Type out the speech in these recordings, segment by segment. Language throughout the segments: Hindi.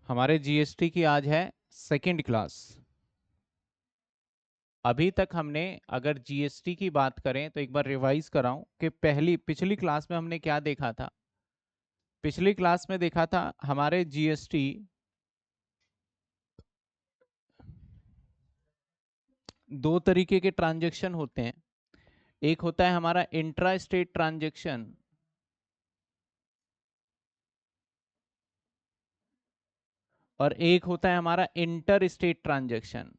हमारे जीएसटी की आज है सेकंड क्लास। अभी तक हमने अगर जीएसटी की बात करें तो एक बार रिवाइज कराऊं कि पिछली क्लास में हमने क्या देखा था। पिछली क्लास में देखा था हमारे जीएसटी दो तरीके के ट्रांजैक्शन होते हैं। एक होता है हमारा इंट्रा स्टेट ट्रांजैक्शन और एक होता है हमारा इंटर स्टेट ट्रांजैक्शन।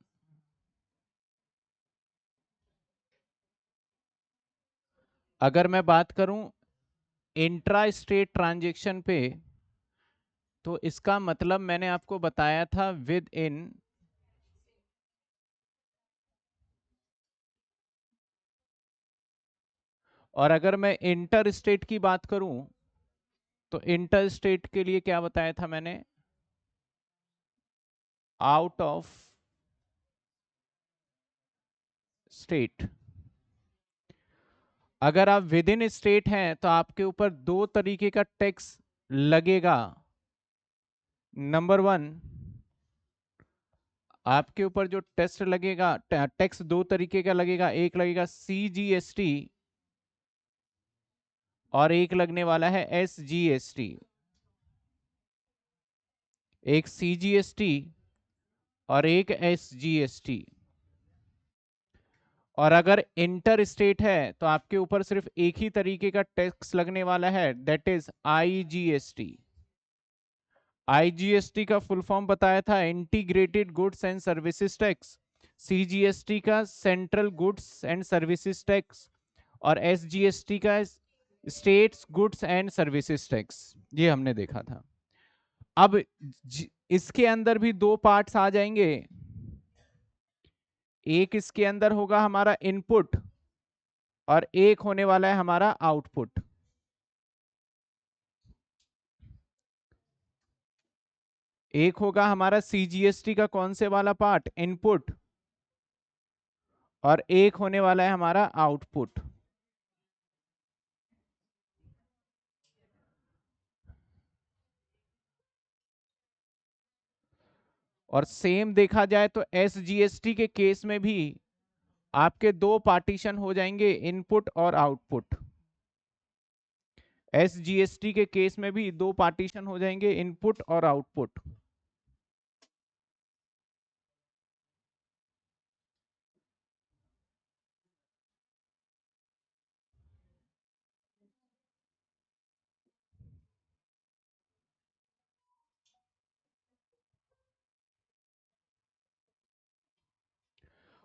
अगर मैं बात करूं इंट्रा स्टेट ट्रांजैक्शन पे तो इसका मतलब मैंने आपको बताया था विद इन, और अगर मैं इंटर स्टेट की बात करूं तो इंटर स्टेट के लिए क्या बताया था मैंने, आउट ऑफ स्टेट। अगर आप विद इन स्टेट हैं तो आपके ऊपर दो तरीके का टैक्स लगेगा। नंबर वन, आपके ऊपर जो टेस्ट लगेगा, टैक्स दो तरीके का लगेगा। एक लगेगा सीजीएसटी और एक लगने वाला है एसजीएसटी। एक सीजीएसटी और एक एसजीएसटी। और अगर इंटर स्टेट है तो आपके ऊपर सिर्फ एक ही तरीके का टैक्स लगने वाला है, दैट इज आईजीएसटी। आईजीएसटी का फुल फॉर्म बताया था integrated goods and services tax, CGST का central goods and services tax और एसजीएसटी का states goods and services tax. ये हमने देखा था। अब इसके अंदर भी दो पार्ट्स आ जाएंगे। एक इसके अंदर होगा हमारा इनपुट और एक होने वाला है हमारा आउटपुट। एक होगा हमारा सीजीएसटी का कौन से वाला पार्ट, इनपुट, और एक होने वाला है हमारा आउटपुट। और सेम देखा जाए तो एसजीएसटी के केस में भी आपके दो पार्टीशन हो जाएंगे, इनपुट और आउटपुट। एसजीएसटी के केस में भी दो पार्टीशन हो जाएंगे, इनपुट और आउटपुट।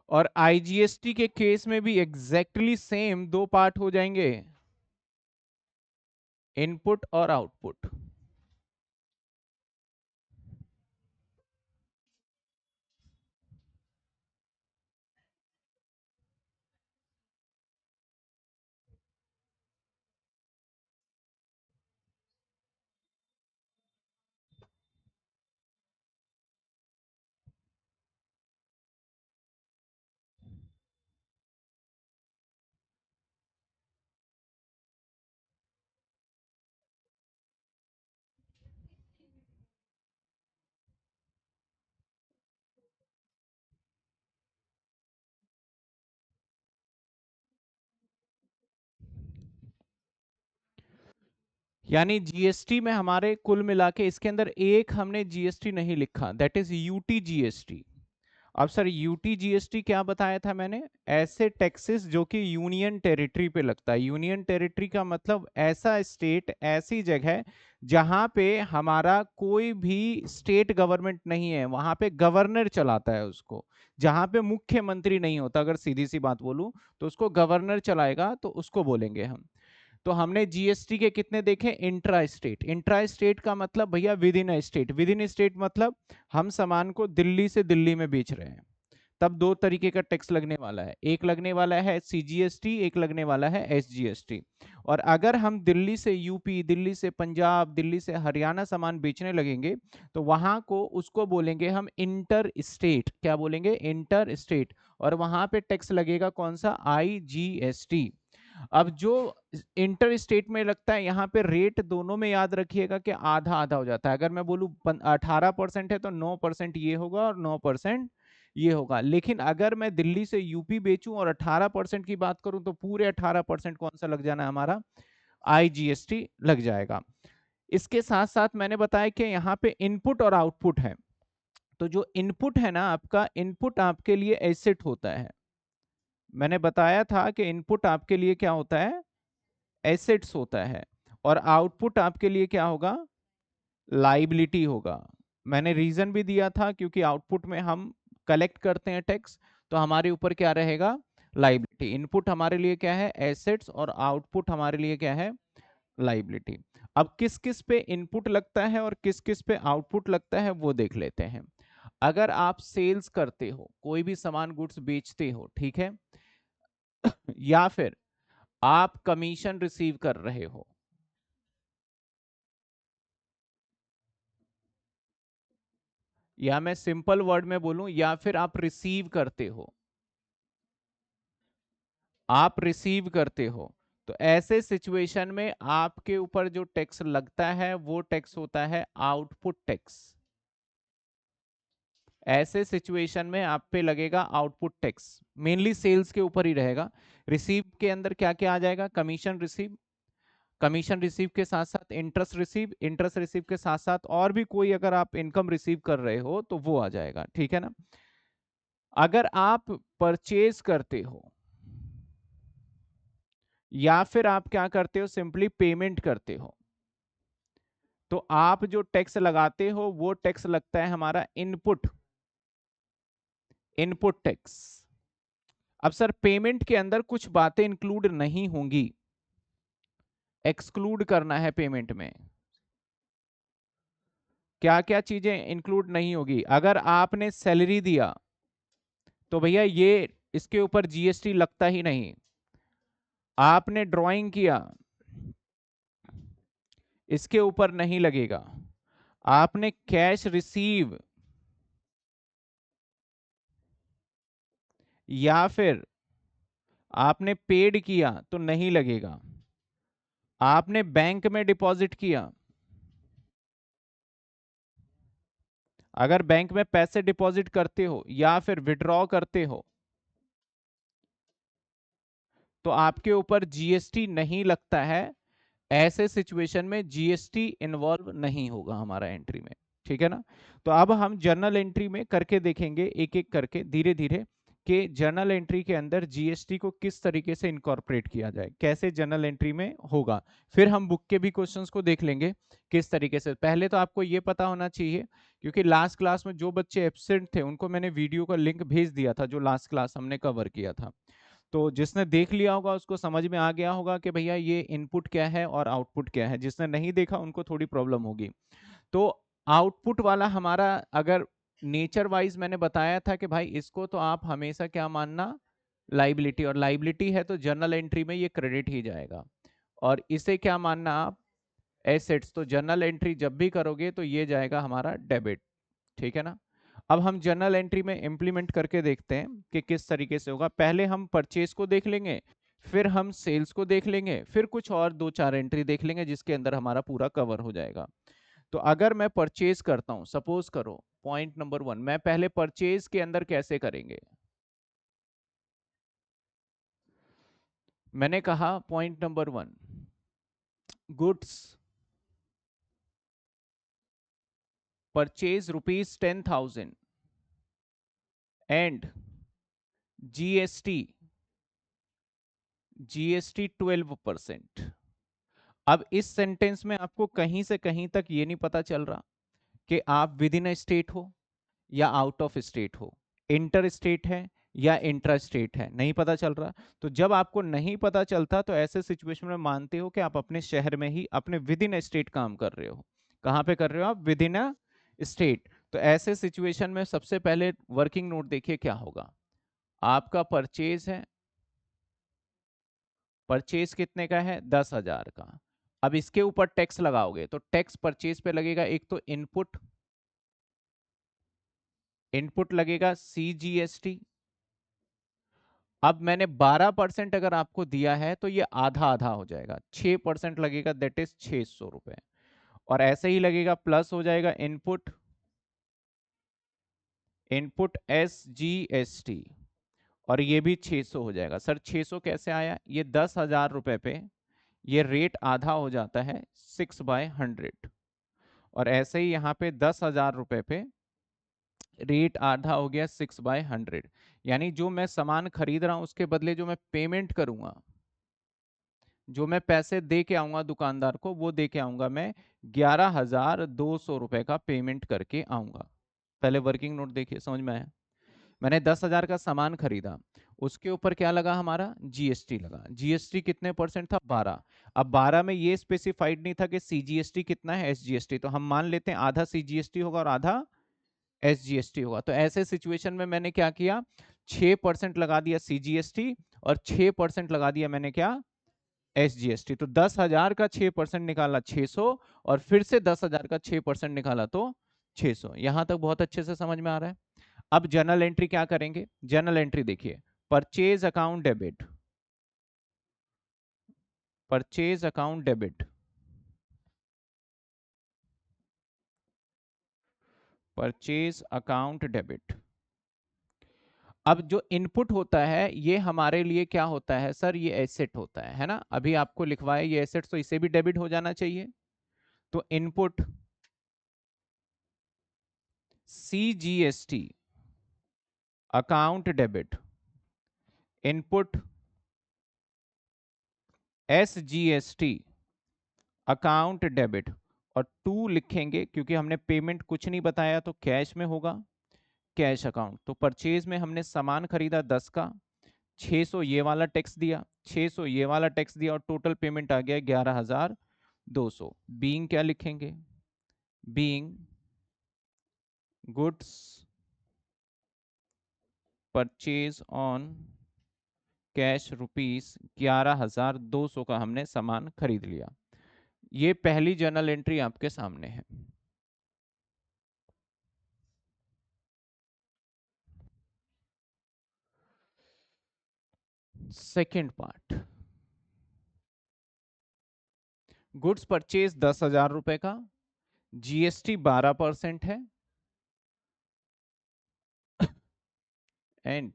और आईजीएसटी के केस में भी एग्जैक्टली सेम दो पार्ट हो जाएंगे, इनपुट और आउटपुट। यानी जीएसटी में हमारे कुल मिला के इसके अंदर एक हमने जीएसटी नहीं लिखा, दैट इज यूटी जीएसटी। अब सर यूटी जीएसटी क्या बताया था मैंने, ऐसे टैक्सेस जो कि यूनियन टेरिटरी पे लगता है। यूनियन टेरिटरी का मतलब ऐसा स्टेट, ऐसी जगह जहां पे हमारा कोई भी स्टेट गवर्नमेंट नहीं है, वहां पे गवर्नर चलाता है उसको। जहां पे मुख्यमंत्री नहीं होता, अगर सीधी सी बात बोलूं तो उसको गवर्नर चलाएगा, तो उसको बोलेंगे हम। तो हमने जीएसटी के कितने देखे, इंट्रा स्टेट। इंट्रा स्टेट का मतलब भैया with in state. With in state मतलब हम सामान को दिल्ली से दिल्ली में बेच रहे हैं, तब दो तरीके का टैक्स लगने वाला है। एक लगने वाला है सीजीएसटी, एक लगने वाला है एसजीएसटी। और अगर हम दिल्ली से यूपी, दिल्ली से पंजाब, दिल्ली से हरियाणा सामान बेचने लगेंगे तो वहां को उसको बोलेंगे हम इंटर स्टेट। क्या बोलेंगे, इंटर स्टेट। और वहां पे टैक्स लगेगा कौन सा, आईजीएसटी। अब जो इंटर स्टेट में लगता है यहाँ पे रेट दोनों में याद रखिएगा कि आधा आधा हो जाता है। अगर मैं बोलूँ 18% है तो 9% ये होगा और 9% ये होगा। लेकिन अगर मैं दिल्ली से यूपी बेचूं और 18% की बात करूं तो पूरे 18% कौन सा लग जाना है हमारा, आईजीएसटी लग जाएगा। इसके साथ साथ मैंने बताया कि यहाँ पे इनपुट और आउटपुट है। तो जो इनपुट है ना आपका, इनपुट आपके लिए एसेट होता है। मैंने बताया था कि इनपुट आपके लिए क्या होता है, एसेट्स होता है, और आउटपुट आपके लिए क्या होगा, लाइबिलिटी होगा। मैंने रीजन भी दिया था क्योंकि आउटपुट में हम कलेक्ट करते हैं टैक्स, तो हमारे ऊपर क्या रहेगा, लाइबिलिटी। इनपुट हमारे लिए क्या है, एसेट्स, और आउटपुट हमारे लिए क्या है, लाइबिलिटी। अब किस किस पे इनपुट लगता है और किस किस पे आउटपुट लगता है वो देख लेते हैं। अगर आप सेल्स करते हो, कोई भी सामान गुड्स बेचते हो, ठीक है, या फिर आप कमीशन रिसीव कर रहे हो, या मैं सिंपल वर्ड में बोलूं, या फिर आप रिसीव करते हो, आप रिसीव करते हो, तो ऐसे सिचुएशन में आपके ऊपर जो टैक्स लगता है वो टैक्स होता है आउटपुट टैक्स। ऐसे सिचुएशन में आप पे लगेगा आउटपुट टैक्स, मेनली सेल्स के ऊपर ही रहेगा। रिसीव के अंदर क्या क्या आ जाएगा, कमीशन रिसीव, कमीशन रिसीव के साथ साथ इंटरेस्ट रिसीव, इंटरेस्ट रिसीव के साथ साथ और भी कोई अगर आप इनकम रिसीव कर रहे हो तो वो आ जाएगा, ठीक है ना। अगर आप परचेज करते हो या फिर आप क्या करते हो, सिंपली पेमेंट करते हो, तो आप जो टैक्स लगाते हो वो टैक्स लगता है हमारा इनपुट, इनपुट टैक्स। अब सर पेमेंट के अंदर कुछ बातें इंक्लूड नहीं होंगी, एक्सक्लूड करना है पेमेंट में। क्या क्या चीजें इंक्लूड नहीं होगी, अगर आपने सैलरी दिया तो भैया ये इसके ऊपर जीएसटी लगता ही नहीं। आपने ड्राइंग किया, इसके ऊपर नहीं लगेगा। आपने कैश रिसीव या फिर आपने पेड किया तो नहीं लगेगा। आपने बैंक में डिपॉजिट किया, अगर बैंक में पैसे डिपॉजिट करते हो या फिर विड्रॉ करते हो तो आपके ऊपर जीएसटी नहीं लगता है। ऐसे सिचुएशन में जीएसटी इन्वॉल्व नहीं होगा हमारा एंट्री में, ठीक है ना। तो अब हम जर्नल एंट्री में करके देखेंगे एक एक करके धीरे धीरे कि जर्नल एंट्री के अंदर जीएसटी को किस तरीके से इनकॉर्पोरेट किया जाए, कैसे जर्नल एंट्री में होगा। फिर हम बुक के भी क्वेश्चंस को देख लेंगे किस तरीके से। पहले तो आपको ये पता होना चाहिए, क्योंकि लास्ट क्लास में जो बच्चे एब्सेंट थे उनको मैंने वीडियो का लिंक भेज दिया था जो लास्ट क्लास हमने कवर किया था। तो जिसने देख लिया होगा उसको समझ में आ गया होगा कि भैया ये इनपुट क्या है और आउटपुट क्या है। जिसने नहीं देखा उनको थोड़ी प्रॉब्लम होगी। तो आउटपुट वाला हमारा, अगर नेचर वाइज मैंने बताया था कि भाई इसको तो आप हमेशा क्या मानना, लाइबिलिटी, और लाइबिलिटी है तो जर्नल एंट्री में ये क्रेडिट ही जाएगा। और इसे क्या मानना आप, एसेट्स, तो जर्नल एंट्री जब भी करोगे तो ये जाएगा हमारा डेबिट, ठीक है ना। अब हम जर्नल एंट्री में इंप्लीमेंट करके देखते हैं कि किस तरीके से होगा। पहले हम परचेज को देख लेंगे, फिर हम सेल्स को देख लेंगे, फिर कुछ और दो चार एंट्री देख लेंगे जिसके अंदर हमारा पूरा कवर हो जाएगा। तो अगर मैं परचेज करता हूं, सपोज करो पॉइंट नंबर 1, मैं पहले परचेज के अंदर कैसे करेंगे, मैंने कहा point number 1, goods purchase ₹10,000 and GST, GST 12%। अब इस सेंटेंस में आपको कहीं से कहीं तक ये नहीं पता चल रहा कि आप विद इन स्टेट हो या आउट ऑफ स्टेट हो, इंटर स्टेट है या इंट्रा स्टेट है, नहीं पता चल रहा। तो जब आपको नहीं पता चलता तो ऐसे सिचुएशन में मानते हो कि आप अपने शहर में ही अपने विद इन स्टेट काम कर रहे हो। कहाँ पे कर रहे हो आप, विद इन अ स्टेट। तो ऐसे सिचुएशन में सबसे पहले वर्किंग नोट देखिए क्या होगा। आपका परचेज है, परचेज कितने का है, 10,000 का। अब इसके ऊपर टैक्स लगाओगे तो टैक्स परचेज पे लगेगा, एक तो इनपुट, इनपुट लगेगा सीजीएसटी। अब मैंने 12% अगर आपको दिया है तो ये आधा आधा हो जाएगा, 6% लगेगा, दैट इज 600 रुपए। और ऐसे ही लगेगा, प्लस हो जाएगा इनपुट, इनपुट SGST, और ये भी 600 हो जाएगा। सर 600 कैसे आया? ये 10,000 रुपए पे ये रेट आधा हो जाता है 6/100, और ऐसे ही यहाँ पे 10,000 रुपए पे रेट आधा हो गया 6/100। यानी जो मैं सामान खरीद रहा हूं उसके बदले जो मैं पेमेंट करूंगा, जो मैं पैसे दे के आऊंगा दुकानदार को, वो दे के आऊंगा मैं 11,200 रुपए का पेमेंट करके आऊंगा। पहले वर्किंग नोट देखिए, समझ में आया? मैंने 10,000 का सामान खरीदा, उसके ऊपर क्या लगा हमारा? जीएसटी लगा। जीएसटी कितने परसेंट था? 12। अब 12 में ये स्पेसिफाइड नहीं था कि सीजीएसटी कितना है, एसजीएसटी, तो हम मान लेते हैं आधा सीजीएसटी होगा और आधा एसजीएसटी होगा। तो ऐसे सिचुएशन में मैंने क्या किया, 6% लगा दिया सीजीएसटी और 6% लगा दिया मैंने क्या, एसजीएसटी। तो 10,000 का 6% निकाला 600, और फिर से 10,000 का 6% निकाला तो 600। यहां तक बहुत अच्छे से समझ में आ रहा है? अब जर्नल एंट्री क्या करेंगे? जर्नल एंट्री देखिए, purchase account debit, purchase account debit, purchase account debit. अब जो इनपुट होता है ये हमारे लिए क्या होता है सर? ये एसेट होता है ना? अभी आपको लिखवाया ये एसेट, तो इसे भी डेबिट हो जाना चाहिए। तो input CGST account debit, input SGST account debit, और टू लिखेंगे क्योंकि हमने पेमेंट कुछ नहीं बताया तो कैश में होगा, कैश अकाउंट। तो परचेज में हमने सामान खरीदा 10 का, 600 ये वाला टैक्स दिया, 600 ये वाला टैक्स दिया, और टोटल पेमेंट आ गया 11,200। बीइंग क्या लिखेंगे? Being goods purchase on cash ₹11,200 का हमने सामान खरीद लिया। ये पहली जर्नल एंट्री आपके सामने है। सेकेंड पार्ट, गुड्स परचेज 10,000 रुपए का, जीएसटी 12% है, and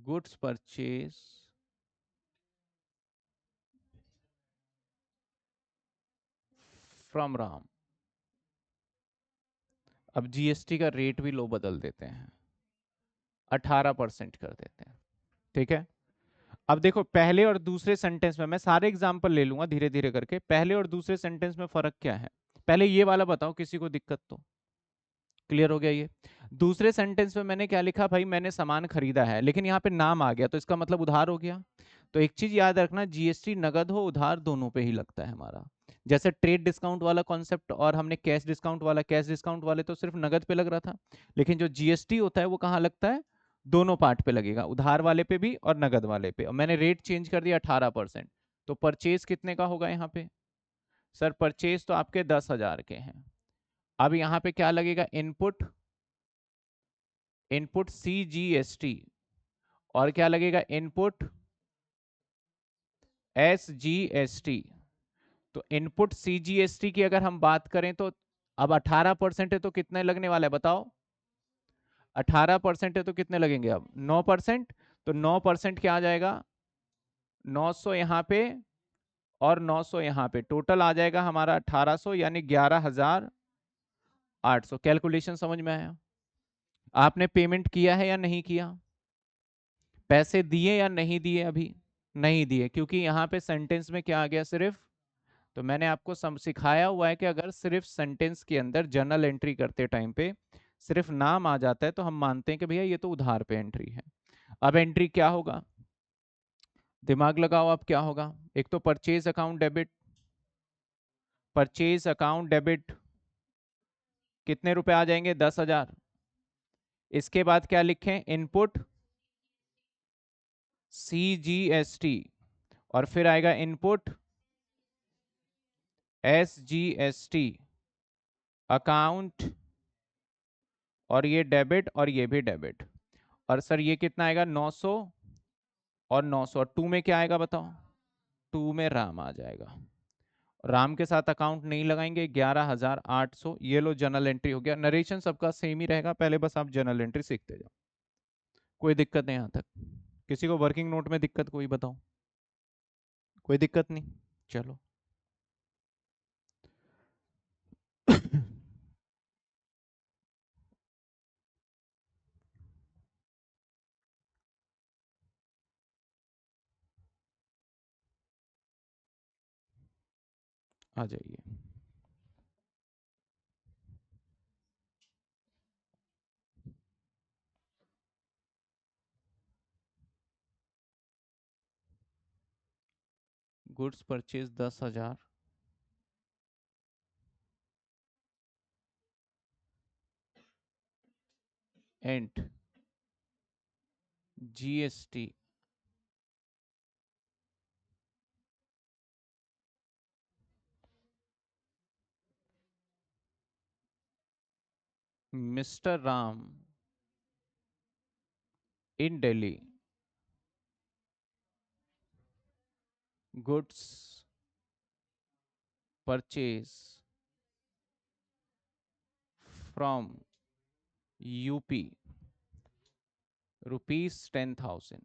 goods purchase from Ram. अब जीएसटी का रेट भी लो बदल देते हैं, 18% कर देते हैं। ठीक है? अब देखो पहले और दूसरे सेंटेंस में, मैं सारे एग्जांपल ले लूंगा धीरे धीरे करके, पहले और दूसरे सेंटेंस में फर्क क्या है? पहले ये वाला बताओ, किसी को दिक्कत तो? क्लियर हो गया ये? दूसरे सेंटेंस में मैंने क्या लिखा भाई? मैंने सामान खरीदा है, लेकिन यहाँ पे नाम आ गया तो इसका मतलब उधार हो गया। तो एक चीज याद रखना, जीएसटी नगद हो उधार दोनों पे ही लगता है हमारा। जैसे ट्रेड डिस्काउंट वाला कॉन्सेप्ट और हमने कैश डिस्काउंट वाला, कैश डिस्काउंट वाले तो सिर्फ नगद पे लग रहा था, लेकिन जो जीएसटी होता है वो कहाँ लगता है? दोनों पार्ट पे लगेगा, उधार वाले पे भी और नगद वाले पे। और मैंने रेट चेंज कर दिया 18%। तो परचेज कितने का होगा यहाँ पे? सर परचेज तो आपके 10,000 के हैं। अब यहाँ पे क्या लगेगा? इनपुट, इनपुट CGST, और क्या लगेगा? Input SGST। तो इनपुट CGST की अगर हम बात करें तो अब 18% है तो कितने लगने वाला है बताओ? 18% है तो कितने लगेंगे? अब 9%। तो 9% क्या आ जाएगा? 900 यहाँ पे और 900 यहाँ पे, टोटल आ जाएगा हमारा 1800, यानी 11,800। कैलकुलेशन समझ में आया? आपने पेमेंट किया है या नहीं किया? पैसे दिए या नहीं दिए? अभी नहीं दिए, क्योंकि यहाँ पे सेंटेंस में क्या आ गया? सिर्फ। तो मैंने आपको सिखाया हुआ है कि अगर सिर्फ सेंटेंस के अंदर जर्नल एंट्री करते टाइम पे सिर्फ नाम आ जाता है तो हम मानते हैं कि भैया ये तो उधार पे एंट्री है। अब एंट्री क्या होगा? दिमाग लगाओ, अब क्या होगा? एक तो purchase account debit, purchase account debit कितने रुपए आ जाएंगे? 10,000। इसके बाद क्या लिखें? इनपुट CGST और फिर आएगा इनपुट SGST अकाउंट, और ये डेबिट और ये भी डेबिट। और सर ये कितना आएगा 900 और 900, और 2 में क्या आएगा बताओ? 2 में राम आ जाएगा। राम के साथ अकाउंट नहीं लगाएंगे, 11,800। ये लो जर्नल एंट्री हो गया। नरेशन सबका सेम ही रहेगा, पहले बस आप जर्नल एंट्री सीखते जाओ। कोई दिक्कत नहीं यहाँ तक? किसी को वर्किंग नोट में दिक्कत कोई बताओ? कोई दिक्कत नहीं, चलो। आ जाइए। Goods purchase 10,000 and GST mister Ram in Delhi goods purchase from UP rupees 10,000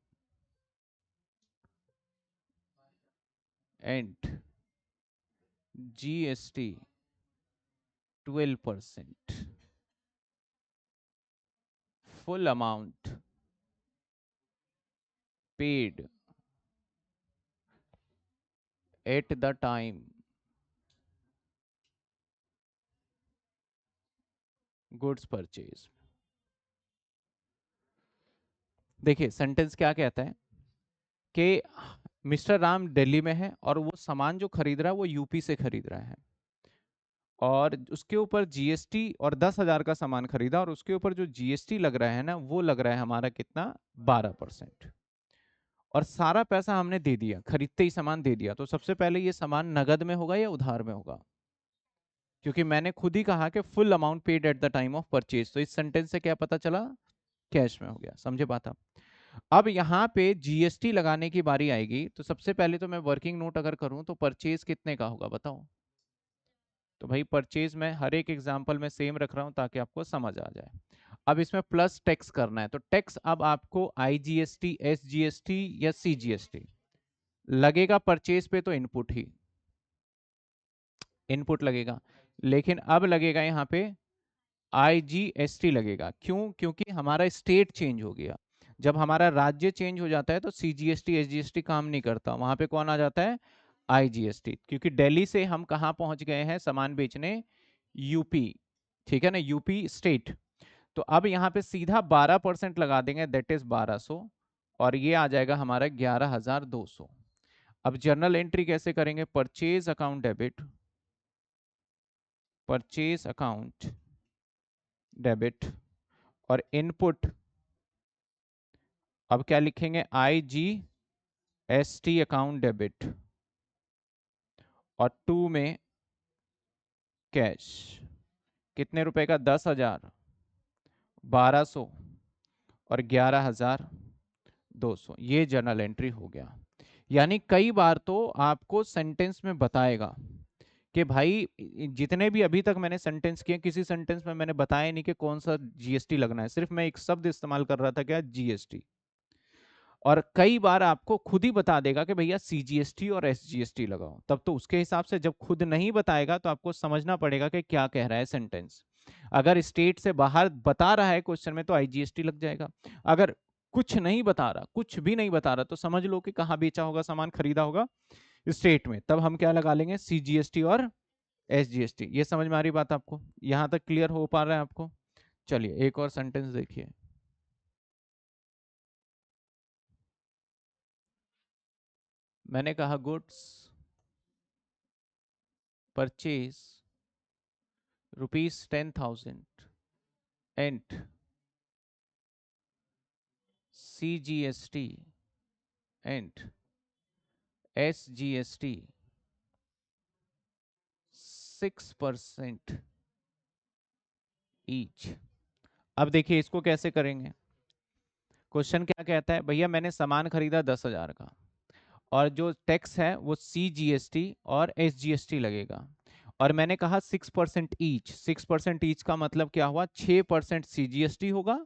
and GST 12%, full amount paid at the time goods purchase। देखिए सेंटेंस क्या कहता है कि मिस्टर राम दिल्ली में है और वो सामान जो खरीद रहा है वो यूपी से खरीद रहा है, और उसके ऊपर जीएसटी, और 10,000 का सामान खरीदा, और उसके ऊपर जो जीएसटी लग रहा है ना, वो लग रहा है हमारा कितना, 12%। और सारा पैसा हमने दे दिया, खरीदते ही सामान दे दिया। तो सबसे पहले ये सामान नगद में होगा या उधार में होगा? क्योंकि मैंने खुद ही कहा कि full amount paid at the time of purchase, तो इस सेंटेंस से क्या पता चला? कैश में हो गया। समझे बात आप? अब यहाँ पे जीएसटी लगाने की बारी आएगी, तो सबसे पहले तो मैं वर्किंग नोट अगर करूं तो परचेज कितने का होगा बताओ? तो भाई परचेज में हर एक एग्जांपल में सेम रख रहा हूं ताकि आपको समझ आ जाए। अब इसमें प्लस टैक्स करना है, तो टैक्स अब आपको IGST, SGST या CGST लगेगा परचेज पे, तो इनपुट ही इनपुट लगेगा। लेकिन अब लगेगा यहाँ पे IGST लगेगा। क्यों? क्योंकि हमारा स्टेट चेंज हो गया। जब हमारा राज्य चेंज हो जाता है तो CGST SGST काम नहीं करता, वहां पे कौन आ जाता है? IGST। क्योंकि दिल्ली से हम कहाँ पहुंच गए हैं सामान बेचने? यूपी। ठीक है ना, यूपी स्टेट। तो अब यहाँ पे सीधा 12% लगा देंगे, दैट इज 1200, और ये आ जाएगा हमारा 11,200। अब जर्नल एंट्री कैसे करेंगे? Purchase account debit, purchase account debit, और इनपुट अब क्या लिखेंगे? IGST अकाउंट डेबिट, और 2 में कैश। कितने रुपए का? 10,000, 1200 और 11,200। ये जर्नल एंट्री हो गया। यानी कई बार तो आपको सेंटेंस में बताएगा कि भाई जितने भी अभी तक मैंने सेंटेंस किए, किसी सेंटेंस में मैंने बताया नहीं कि कौन सा जीएसटी लगना है, सिर्फ मैं एक शब्द इस्तेमाल कर रहा था, क्या? जीएसटी। और कई बार आपको खुद ही बता देगा कि भैया CGST और SGST लगाओ, तब तो उसके हिसाब से, जब खुद नहीं बताएगा तो आपको समझना पड़ेगा कि क्या कह रहा है सेंटेंस। अगर स्टेट से बाहर बता रहा है क्वेश्चन में तो IGST लग जाएगा। अगर कुछ नहीं बता रहा, कुछ भी नहीं बता रहा, तो समझ लो कि कहाँ बेचा होगा सामान, खरीदा होगा स्टेट में, तब हम क्या लगा लेंगे? CGST और SGST। ये समझ में आ रही बात आपको? यहां तक क्लियर हो पा रहा है आपको? चलिए एक और सेंटेंस देखिए। मैंने कहा goods purchase ₹10,000 and CGST and SGST 6% each. अब देखिए इसको कैसे करेंगे। क्वेश्चन क्या कहता है, भैया मैंने सामान खरीदा 10,000 का और जो टैक्स है वो CGST और SGST लगेगा, और मैंने कहा 6% ईच। 6% ईच का मतलब क्या हुआ, 6% CGST होगा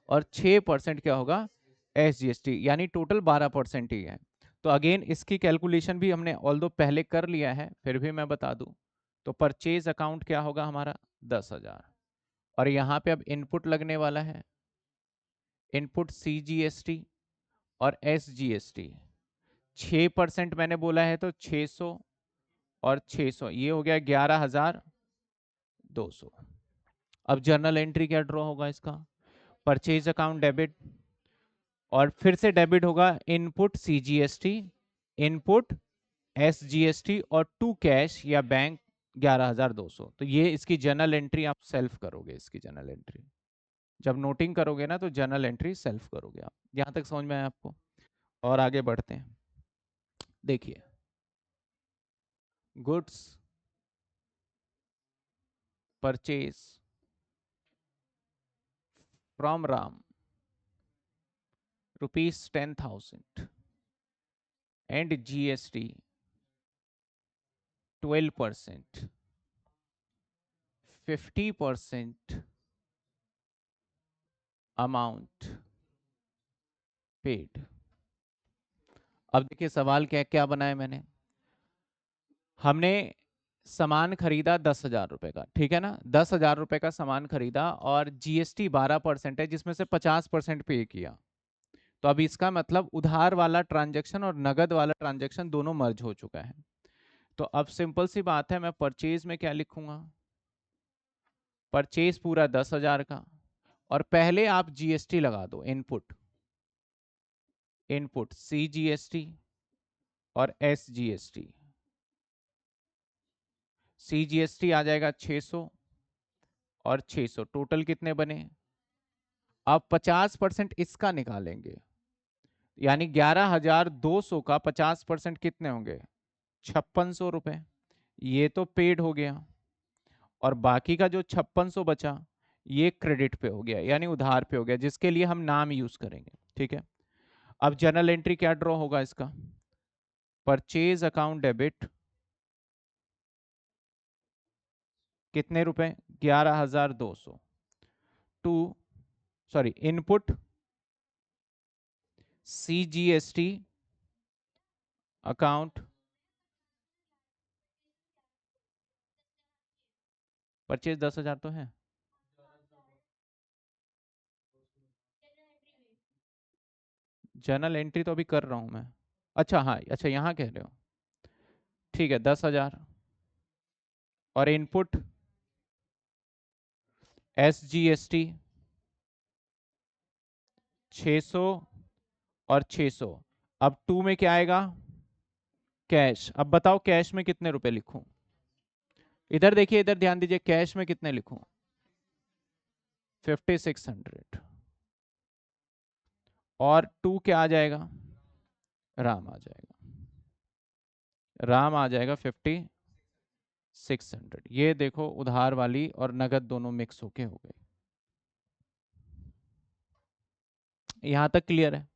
और 6% क्या होगा, SGST, यानी टोटल 12% ही है। तो अगेन इसकी कैलकुलेशन भी हमने ऑल्दो पहले कर लिया है, फिर भी मैं बता दूं। तो परचेज अकाउंट क्या होगा हमारा, 10,000, और यहाँ पे अब इनपुट लगने वाला है, इनपुट CGST और SGST। 6% मैंने बोला है तो 600 और 600, ये हो गया 11,200। अब जर्नल एंट्री क्या ड्रॉ होगा इसका, परचेज अकाउंट डेबिट, और फिर से डेबिट होगा इनपुट CGST, इनपुट SGST और टू कैश या बैंक 11,200। तो ये इसकी जर्नल एंट्री आप सेल्फ करोगे, इसकी जर्नल एंट्री जब नोटिंग करोगे ना तो जर्नल एंट्री सेल्फ करोगे आप। यहां तक समझ में आया आपको, और आगे बढ़ते हैं। देखिए goods purchase from Ram ₹10,000 and GST 12%, 50% amount paid. अब देखिए सवाल क्या क्या बनाया मैंने, हमने सामान खरीदा 10,000 रुपए का, ठीक है ना, 10,000 रुपए का सामान खरीदा और GST 12% है, जिसमें से 50% पे किया। तो अब इसका मतलब उधार वाला ट्रांजैक्शन और नगद वाला ट्रांजैक्शन दोनों मर्ज हो चुका है। तो अब सिंपल सी बात है, मैं परचेज में क्या लिखूंगा, परचेज पूरा 10,000 का, और पहले आप GST लगा दो, इनपुट, इनपुट CGST और SGST। CGST आ जाएगा 600 और 600, टोटल कितने बने। अब 50% इसका निकालेंगे, यानी 11,200 का 50% कितने होंगे, 5,600 रुपए। ये तो पेड हो गया, और बाकी का जो 5,600 बचा ये क्रेडिट पे हो गया, यानी उधार पे हो गया, जिसके लिए हम नाम यूज करेंगे, ठीक है। अब जर्नल एंट्री क्या ड्रॉ होगा इसका, परचेज अकाउंट डेबिट कितने रुपए, 11,200 to, sorry, input CGST account, purchase 10,000 तो है, जर्नल एंट्री तो अभी कर रहा हूं मैं। अच्छा हाँ, अच्छा यहाँ कह रहे हो, ठीक है, 10,000, और इनपुट SGST 600 और 600। अब टू में क्या आएगा, कैश। अब बताओ कैश में कितने रुपए लिखूं, इधर देखिए, इधर ध्यान दीजिए, कैश में कितने लिखूं, 5,600, और टू क्या आ जाएगा, राम आ जाएगा, राम आ जाएगा 5,600। ये देखो उधार वाली और नगद दोनों मिक्स होके हो गए। यहां तक क्लियर है,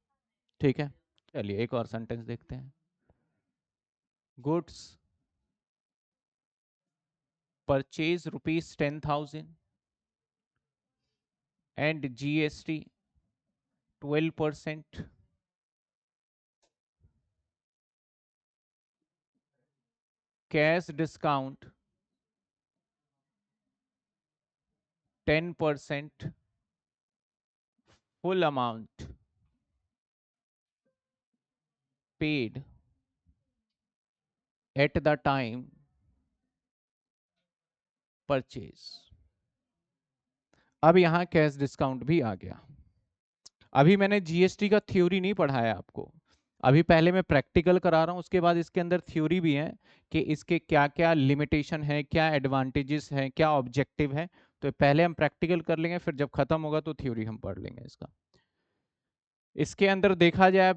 ठीक है। चलिए एक और सेंटेंस देखते हैं, goods purchase ₹10,000 and GST 12%, cash discount 10%, full amount paid at the time purchase। अब यहां कैश डिस्काउंट भी आ गया। अभी मैंने GST का थ्योरी नहीं पढ़ाया आपको, अभी पहले मैं प्रैक्टिकल करा रहा हूं, उसके बाद इसके अंदर थ्योरी भी है कि इसके क्या क्या लिमिटेशन है, क्या एडवांटेजेस है, क्या ऑब्जेक्टिव है। तो पहले हम प्रैक्टिकल कर लेंगे, फिर जब खत्म होगा तो थ्योरी हम पढ़ लेंगे इसका। इसके अंदर देखा जाए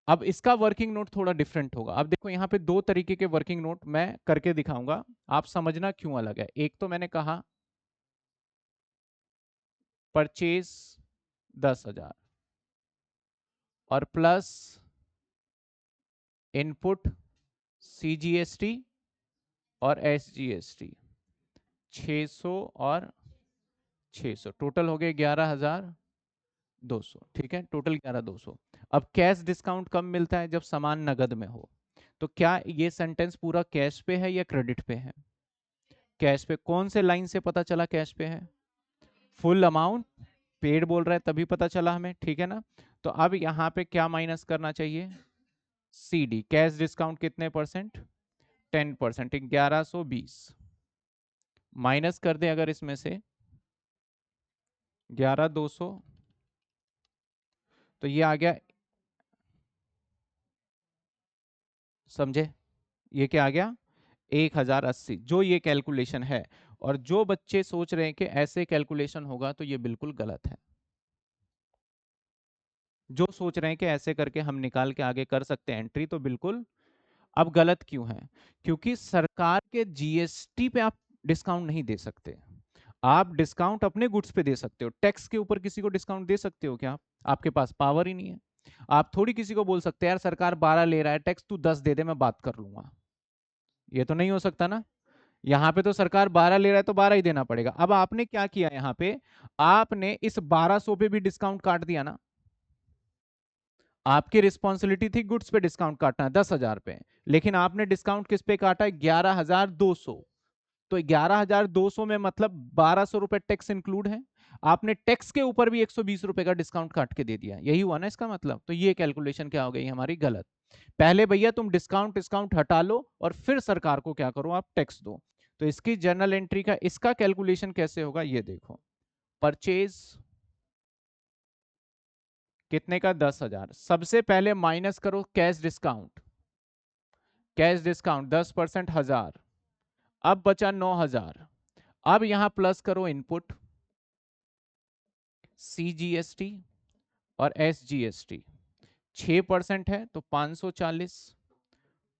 अब इसका वर्किंग नोट थोड़ा डिफरेंट होगा। अब देखो यहाँ पे दो तरीके के वर्किंग नोट मैं करके दिखाऊंगा, आप समझना क्यों अलग है। एक तो मैंने कहा परचेज 10,000 और प्लस इनपुट सीजीएसटी और एसजीएसटी 600 और 600, टोटल हो गए 11,200। ठीक है, टोटल 11,200। अब कैश डिस्काउंट कब मिलता है? जब सामान नगद में हो। तो क्या ये सेंटेंस पूरा कैश पे है या क्रेडिट पे है? कैश पे। कौन से लाइन से पता चला कैश पे है? फुल अमाउंट पेड बोल रहा है तभी पता चला हमें, ठीक है ना। तो अब यहाँ पे क्या माइनस करना चाहिए? सीडी, कैश डिस्काउंट कितने परसेंट? 10%, 1120 माइनस कर दे अगर इसमें से 11,200, तो ये आ गया, समझे? ये क्या आ गया? 1,080, जो ये कैलकुलेशन है। और जो बच्चे सोच रहे हैं कि ऐसे कैलकुलेशन होगा, तो ये बिल्कुल गलत है। जो सोच रहे हैं कि ऐसे करके हम निकाल के आगे कर सकते हैं एंट्री, तो बिल्कुल। अब गलत क्यों है? क्योंकि सरकार के जीएसटी पे आप डिस्काउंट नहीं दे सकते। आप डिस्काउंट अपने गुड्स पे दे सकते हो, टैक्स के ऊपर किसी को डिस्काउंट दे सकते हो क्या? आपके पास पावर ही नहीं है। आप थोड़ी किसी को बोल सकते हैं यार सरकार 12 ले रहा है टैक्स, तू 10 दे दे मैं बात कर लूंगा। ये तो नहीं हो सकता ना। यहाँ पे तो सरकार 12 ले रहा है तो 12 ही देना पड़ेगा। अब आपने क्या किया यहाँ पे? आपने इस 1200 पे भी डिस्काउंट काट दिया ना। आपकी रिस्पॉन्सिबिलिटी थी गुड्स पे डिस्काउंट काटना 10,000 पे, लेकिन आपने डिस्काउंट किस पे काटा है? 11,200। तो 11,200 में मतलब 1,200 रुपए टैक्स इंक्लूड है। आपने टैक्स के ऊपर भी 120 रुपए का डिस्काउंट काट के दे दिया, यही हुआ ना इसका मतलब। तो ये कैलकुलेशन क्या हो गई हमारी? गलत। पहले भैया तुम डिस्काउंट डिस्काउंट हटा लो और फिर सरकार को क्या करो? आप टैक्स दो। तो इसकी जर्नल एंट्री का इसका कैलकुलेशन कैसे होगा ये देखो। परचेज कितने का? 10,000। सबसे पहले माइनस करो कैश डिस्काउंट। Cash discount 10% 1,000। अब बचा 9,000। अब यहां प्लस करो इनपुट सीजीएसटी और एसजीएसटी। 6% है तो 540।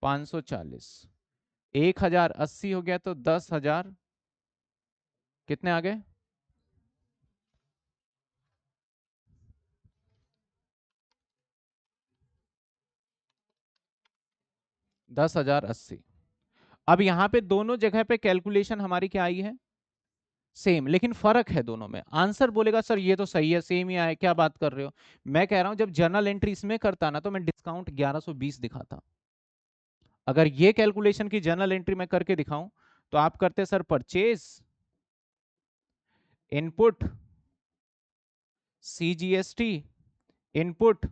540 1,080 हो गया, तो 10,000 कितने आ गए? 10,080। अब यहां पे दोनों जगह पे कैलकुलेशन हमारी क्या आई है? सेम, लेकिन फर्क है दोनों में। आंसर बोलेगा सर ये तो सही है, सेम ही आया, क्या बात कर रहे हो? मैं कह रहा हूं जब जर्नल एंट्री इसमें करता ना तो मैं डिस्काउंट 1120 दिखाता। अगर ये कैलकुलेशन की जर्नल एंट्री में करके दिखाऊं तो आप करते sir purchase input CGST input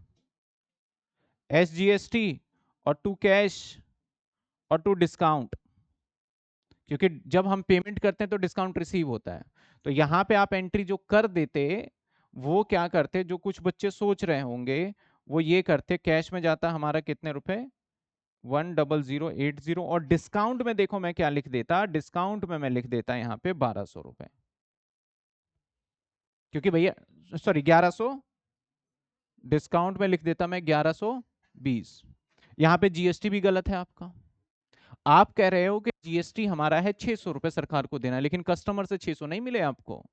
SGST और टू कैश और टू डिस्काउंट, क्योंकि जब हम पेमेंट करते हैं तो डिस्काउंट रिसीव होता है। तो यहां पे आप एंट्री जो कर देते, वो क्या करते, जो कुछ बच्चे सोच रहे होंगे, वो ये करते कैश में जाता हमारा कितने रुपए? 10080। और डिस्काउंट में देखो मैं क्या लिख देता, डिस्काउंट में मैं लिख देता यहाँ पे 1,200 रुपए, क्योंकि भैया सॉरी 1,100, डिस्काउंट में लिख देता मैं 1,120। यहाँ पे जीएसटी भी गलत है आपका। आप कह रहे हो कि जीएसटी हमारा है 600 रुपए सरकार को देना, लेकिन कस्टमर से 600 नहीं मिले आपको,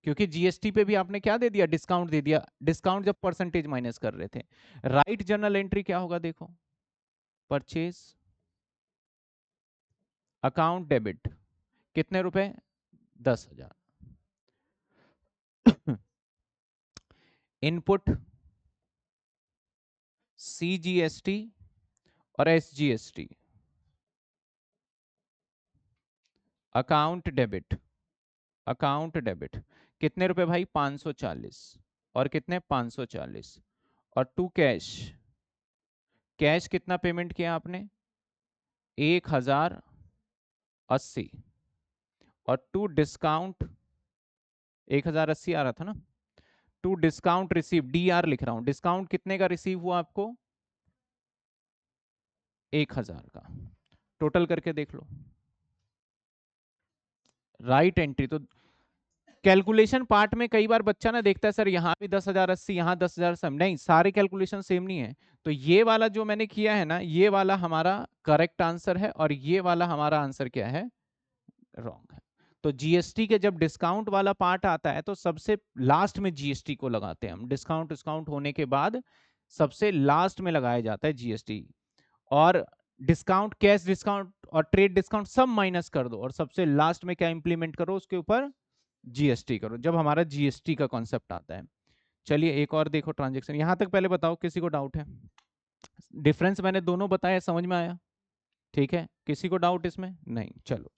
क्योंकि जीएसटी पे भी आपने क्या दे दिया? डिस्काउंट दे दिया। डिस्काउंट जब परसेंटेज माइनस कर रहे थे। राइट जर्नल एंट्री क्या होगा देखो? परचेज अकाउंट डेबिट कितने रुपए? 10,000। इनपुट सीजीएसटी और SGST account debit. Account debit कितने रुपए भाई? 540। और कितने? 540। और टू कैश, कैश कितना पेमेंट किया आपने? 1,080। और टू डिस्काउंट 1,080 आ रहा था ना। To discount receive, D R लिख रहा हूं, डिस्काउंट कितने का रिसीव हुआ आपको? 1,000 का। टोटल करके देख लो। राइट एंट्री तो कैलकुलेशन पार्ट में कई बार बच्चा ना देखता है सर यहाँ भी 10,080, यहाँ 10,000 सम, नहीं सारे कैलकुलेशन सेम नहीं है। तो ये वाला जो मैंने किया है ना, ये वाला हमारा करेक्ट आंसर है और ये वाला हमारा आंसर क्या है, रॉन्ग है। तो जीएसटी के जब डिस्काउंट वाला पार्ट आता है तो सबसे लास्ट में जीएसटी को लगाते हैं हम, डिस्काउंट डिस्काउंट होने के बाद सबसे लास्ट में लगाया जाता है जीएसटी। और डिस्काउंट, कैश डिस्काउंट और ट्रेड डिस्काउंट सब माइनस कर दो और सबसे लास्ट में क्या इंप्लीमेंट करो, उसके ऊपर जीएसटी करो, जब हमारा जीएसटी का कॉन्सेप्ट आता है। चलिए एक और देखो ट्रांजेक्शन, यहां तक पहले बताओ किसी को डाउट है? डिफरेंस मैंने दोनों बताया, समझ में आया? ठीक है, किसी को डाउट इसमें? नहीं, चलो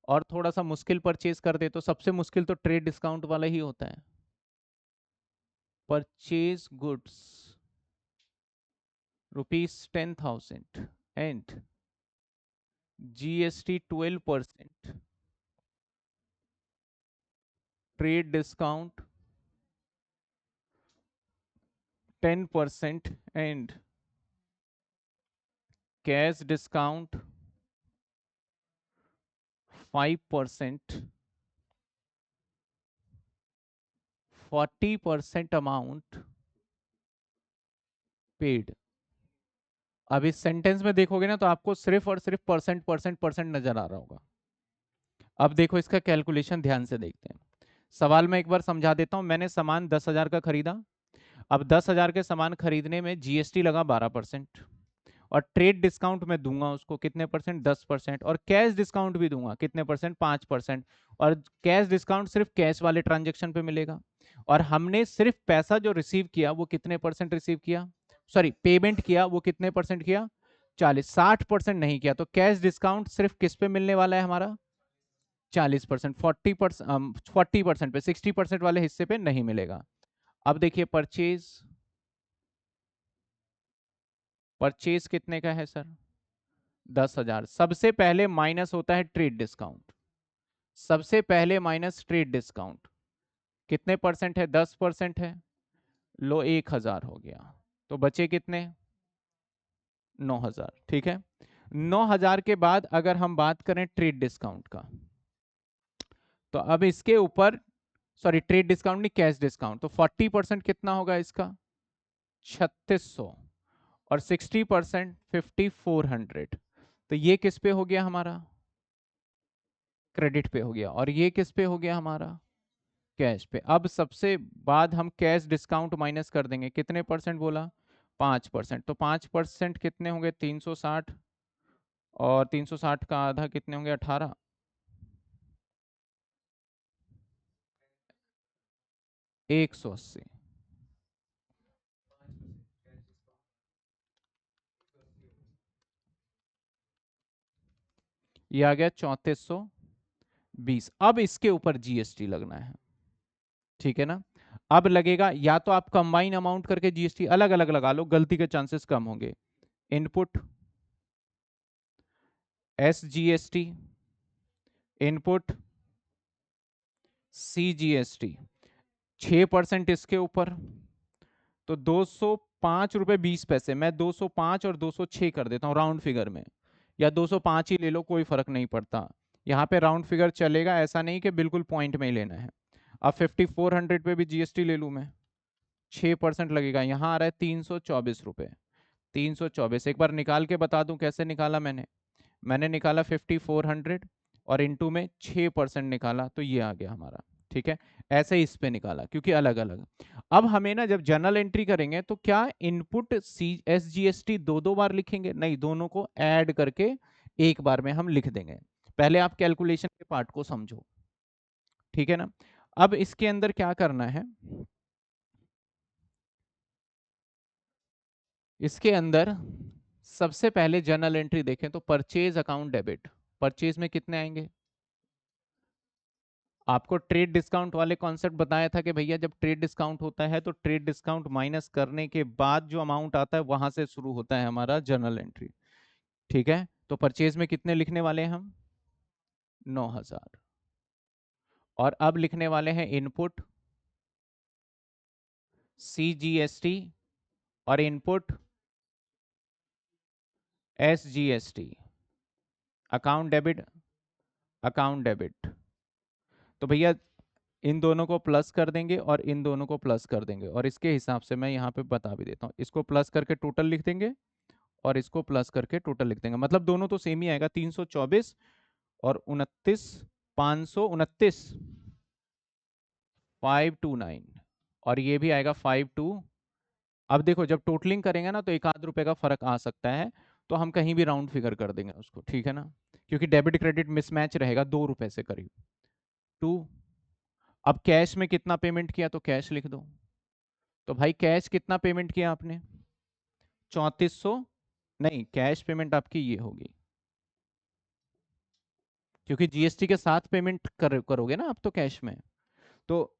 और थोड़ा सा मुश्किल परचेज कर दे, तो सबसे मुश्किल तो ट्रेड डिस्काउंट वाला ही होता है। Purchase goods ₹10,000 and GST 12%, trade discount 10% and cash discount 5%, 40% amount paid. अब इस सेंटेंस में देखोगे ना तो आपको सिर्फ और सिर्फ परसेंट परसेंट परसेंट नजर आ रहा होगा। अब देखो इसका कैलकुलेशन ध्यान से देखते हैं। सवाल में एक बार समझा देता हूं। मैंने सामान 10,000 का खरीदा। अब 10,000 के सामान खरीदने में जीएसटी लगा 12% और ट्रेड डिस्काउंट में दूंगा उसको कितने परसेंट, 10%, और कैश डिस्काउंट भी दूंगा कितने परसेंट, 5%। और कैश डिस्काउंट सिर्फ कैश वाले ट्रांजेक्शन पे मिलेगा। और हमने सिर्फ पैसा जो रिसीव किया वो कितने परसेंट रिसीव किया, सॉरी पेमेंट किया वो कितने परसेंट किया, 40, 60% नहीं किया। तो कैश डिस्काउंट सिर्फ किस पे मिलने वाला है हमारा, 40%, 40% पे, 60% वाले हिस्से पे नहीं मिलेगा। अब देखिए परचेज, परचेज कितने का है सर, 10,000। सबसे पहले माइनस होता है ट्रेड डिस्काउंट, सबसे पहले माइनस ट्रेड डिस्काउंट कितने परसेंट है, 10% है। लो 1,000 हो गया, तो बचे कितने, 9,000। ठीक है, 9,000 के बाद अगर हम बात करें ट्रेड डिस्काउंट का, तो अब इसके ऊपर, सॉरी ट्रेड डिस्काउंट नहीं कैश डिस्काउंट, तो 40% कितना होगा इसका, 3,600, और 60% 5,400। तो ये किस पे हो गया हमारा, क्रेडिट पे हो गया, और ये किस पे हो गया हमारा, कैश पे। अब सबसे बाद हम कैश डिस्काउंट माइनस कर देंगे, कितने परसेंट बोला, 5%। तो 5% कितने होंगे, 360, और 360 का आधा कितने होंगे, 18, 180। ये आ गया 3,420। अब इसके ऊपर जीएसटी लगना है, ठीक है ना। अब लगेगा, या तो आप कंबाइन अमाउंट करके जीएसटी अलग अलग लगा लो, गलती के चांसेस कम होंगे। इनपुट एसजीएसटी, इनपुट सीजीएसटी, 6% इसके ऊपर, तो 205 रुपये 20 पैसे। मैं 205 और 206 कर देता हूँ राउंड फिगर में, या 205 ही ले लो, कोई फर्क नहीं पड़ता। यहाँ पे राउंड फिगर चलेगा, ऐसा नहीं कि बिल्कुल पॉइंट में ही लेना है। अब 5,400 पे भी जीएसटी ले लूँ मैं, 6% लगेगा, यहाँ आ रहा है 324 रुपये। 324 एक बार निकाल के बता दूं कैसे निकाला मैंने। मैंने निकाला 5,400 और इनटू में 6% निकाला, तो ये आ गया हमारा। ठीक है, ऐसे ही इस पे निकाला क्योंकि अलग अलग। अब हमें ना जब जर्नल एंट्री करेंगे तो क्या input C S G S T दो दो बार लिखेंगे, नहीं, दोनों को ऐड करके एक बार में हम लिख देंगे। पहले आप कैलकुलेशन के पार्ट को समझो, ठीक है ना। अब इसके अंदर क्या करना है, इसके अंदर सबसे पहले जर्नल एंट्री देखें तो परचेज अकाउंट डेबिट, परचेज में कितने आएंगे। आपको ट्रेड डिस्काउंट वाले कॉन्सेप्ट बताया था कि भैया जब ट्रेड डिस्काउंट होता है तो ट्रेड डिस्काउंट माइनस करने के बाद जो अमाउंट आता है वहां से शुरू होता है हमारा जर्नल एंट्री। ठीक है, तो परचेज में कितने लिखने वाले हैं हम, 9,000। और अब लिखने वाले हैं इनपुट सीजीएसटी और input SGST, account debit, account debit. तो भैया इन दोनों को प्लस कर देंगे और इन दोनों को प्लस कर देंगे, और इसके हिसाब से मैं यहाँ पे बता भी देता हूँ, इसको प्लस करके टोटल लिख देंगे और इसको प्लस करके टोटल लिख देंगे, मतलब दोनों तो सेम ही आएगा, 324 और 29, 529, 529, और ये भी आएगा 52। अब देखो जब टोटलिंग करेंगे ना तो एक आध रुपए का फर्क आ सकता है, तो हम कहीं भी राउंड फिगर कर देंगे उसको, ठीक है ना, क्योंकि डेबिट क्रेडिट मिसमैच रहेगा 2 रुपए से करीब। 2। अब कैश में कितना पेमेंट किया तो कैश लिख दो, तो भाई कैश कितना पेमेंट किया आपने, 3400, नहीं कैश पेमेंट आपकी ये होगी, क्योंकि जीएसटी के साथ पेमेंट करोगे ना आप तो कैश में, तो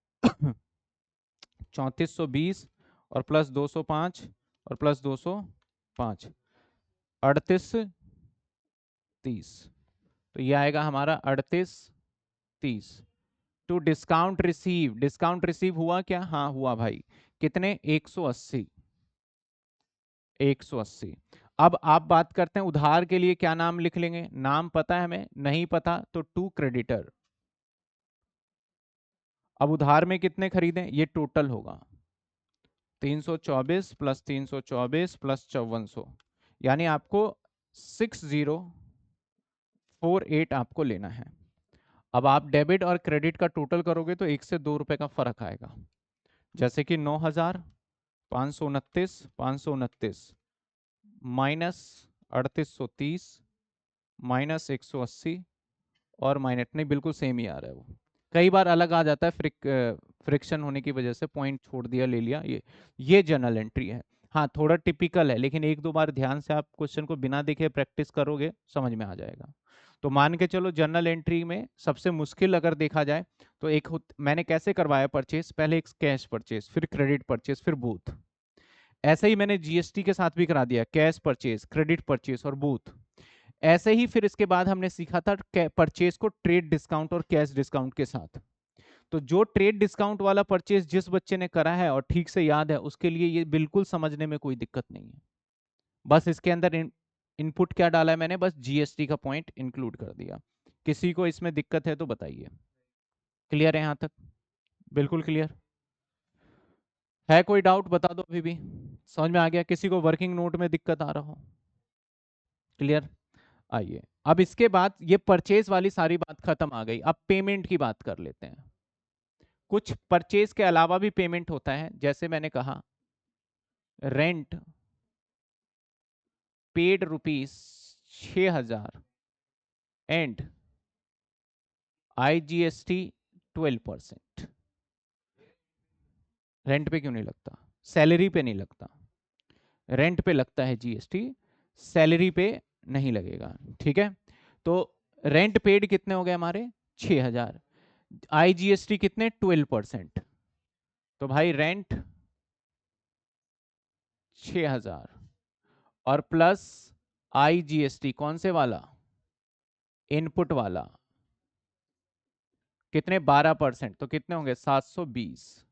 3420 और प्लस 205 और प्लस 205, 3830, तो ये आएगा हमारा 3830। To discount receive, discount receive हुआ क्या, हाँ हुआ भाई, कितने, 180, 180। अब आप बात करते हैं उधार के लिए क्या नाम लिख लेंगे, नाम पता है हमें, नहीं पता तो टू क्रेडिटर। अब उधार में कितने खरीदें, ये टोटल होगा 324 प्लस 324 प्लस 5400, यानी आपको 6048 आपको लेना है। अब आप डेबिट और क्रेडिट का टोटल करोगे तो 1 से 2 रुपए का फर्क आएगा, जैसे कि 9529, 529 माइनस 3830 माइनस 180 और माइनस, नहीं बिल्कुल सेम ही आ रहा है, वो कई बार अलग आ जाता है, फ्रिक्शन होने की वजह से पॉइंट छोड़ दिया ले लिया, ये जर्नल एंट्री है। हाँ थोड़ा टिपिकल है, लेकिन एक दो बार ध्यान से आप क्वेश्चन को बिना देखे प्रैक्टिस करोगे समझ में आ जाएगा। तो मान के चलो जर्नल एंट्री में सबसे मुश्किल अगर देखा जाए तो एक मैंने कैसे करवाया परचेस, पहले एक कैश परचेस, फिर क्रेडिट परचेस, फिर बूथ। ऐसे ही मैंने जीएसटी के साथ भी करा दिया, कैश परचेस, क्रेडिट परचेस और बूथ। ऐसे ही फिर इसके बाद हमने सीखा था परचेस को ट्रेड डिस्काउंट और कैश डिस्काउंट के साथ। तो जो ट्रेड डिस्काउंट वाला परचेस जिस बच्चे ने करा है और ठीक से याद है, उसके लिए ये बिल्कुल समझने में कोई दिक्कत नहीं है। बस इसके अंदर इनपुट क्या डाला है मैंने, बस जीएसटी का पॉइंट इंक्लूड कर दिया। किसी को इसमें दिक्कत है तो बताइए। क्लियर है यहां तक, बिल्कुल क्लियर है, कोई डाउट बता दो अभी भी, समझ में आ गया, किसी को वर्किंग नोट में दिक्कत आ रहा हो। क्लियर। आइए अब इसके बाद ये परचेज वाली सारी बात खत्म आ गई, अब पेमेंट की बात कर लेते हैं। कुछ परचेज के अलावा भी पेमेंट होता है, जैसे मैंने कहा rent paid ₹6000 and IGST 12%। Rent पे क्यों नहीं लगता, सैलरी पे नहीं लगता, रेंट पे लगता है जीएसटी, सैलरी पे नहीं लगेगा, ठीक है। तो रेंट पेड कितने हो गए हमारे, 6000, IGST कितने, 12%, तो भाई रेंट 6000 और प्लस IGST कौन से वाला, इनपुट वाला, कितने, 12%, तो कितने होंगे 720,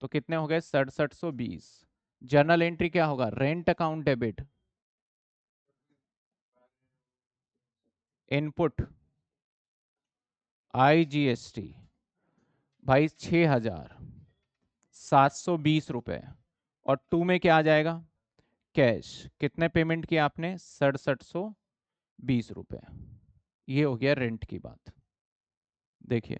तो कितने हो गए 6720। जर्नल एंट्री क्या होगा, rent account debit, input IGST, भाई 6720 रुपए, और टू में क्या आ जाएगा, कैश, कितने पेमेंट किया आपने, 6720 रुपए। ये हो गया रेंट की बात। देखिए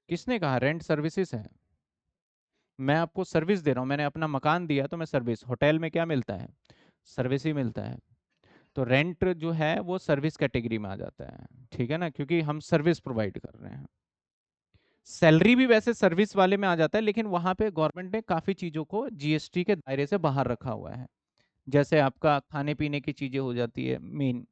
किसने कहा रेंट सर्विसेज है, मैं आपको सर्विस दे रहा हूँ, मैंने अपना मकान दिया तो मैं सर्विस, होटल में क्या मिलता है, सर्विस ही मिलता है। तो रेंट जो है वो सर्विस कैटेगरी में आ जाता है, ठीक है ना, क्योंकि हम सर्विस प्रोवाइड कर रहे हैं। सैलरी भी वैसे सर्विस वाले में आ जाता है, लेकिन वहां पे गवर्नमेंट ने काफी चीजों को जीएसटी के दायरे से बाहर रखा हुआ है। जैसे आपका खाने पीने की चीजें हो जाती है मेन,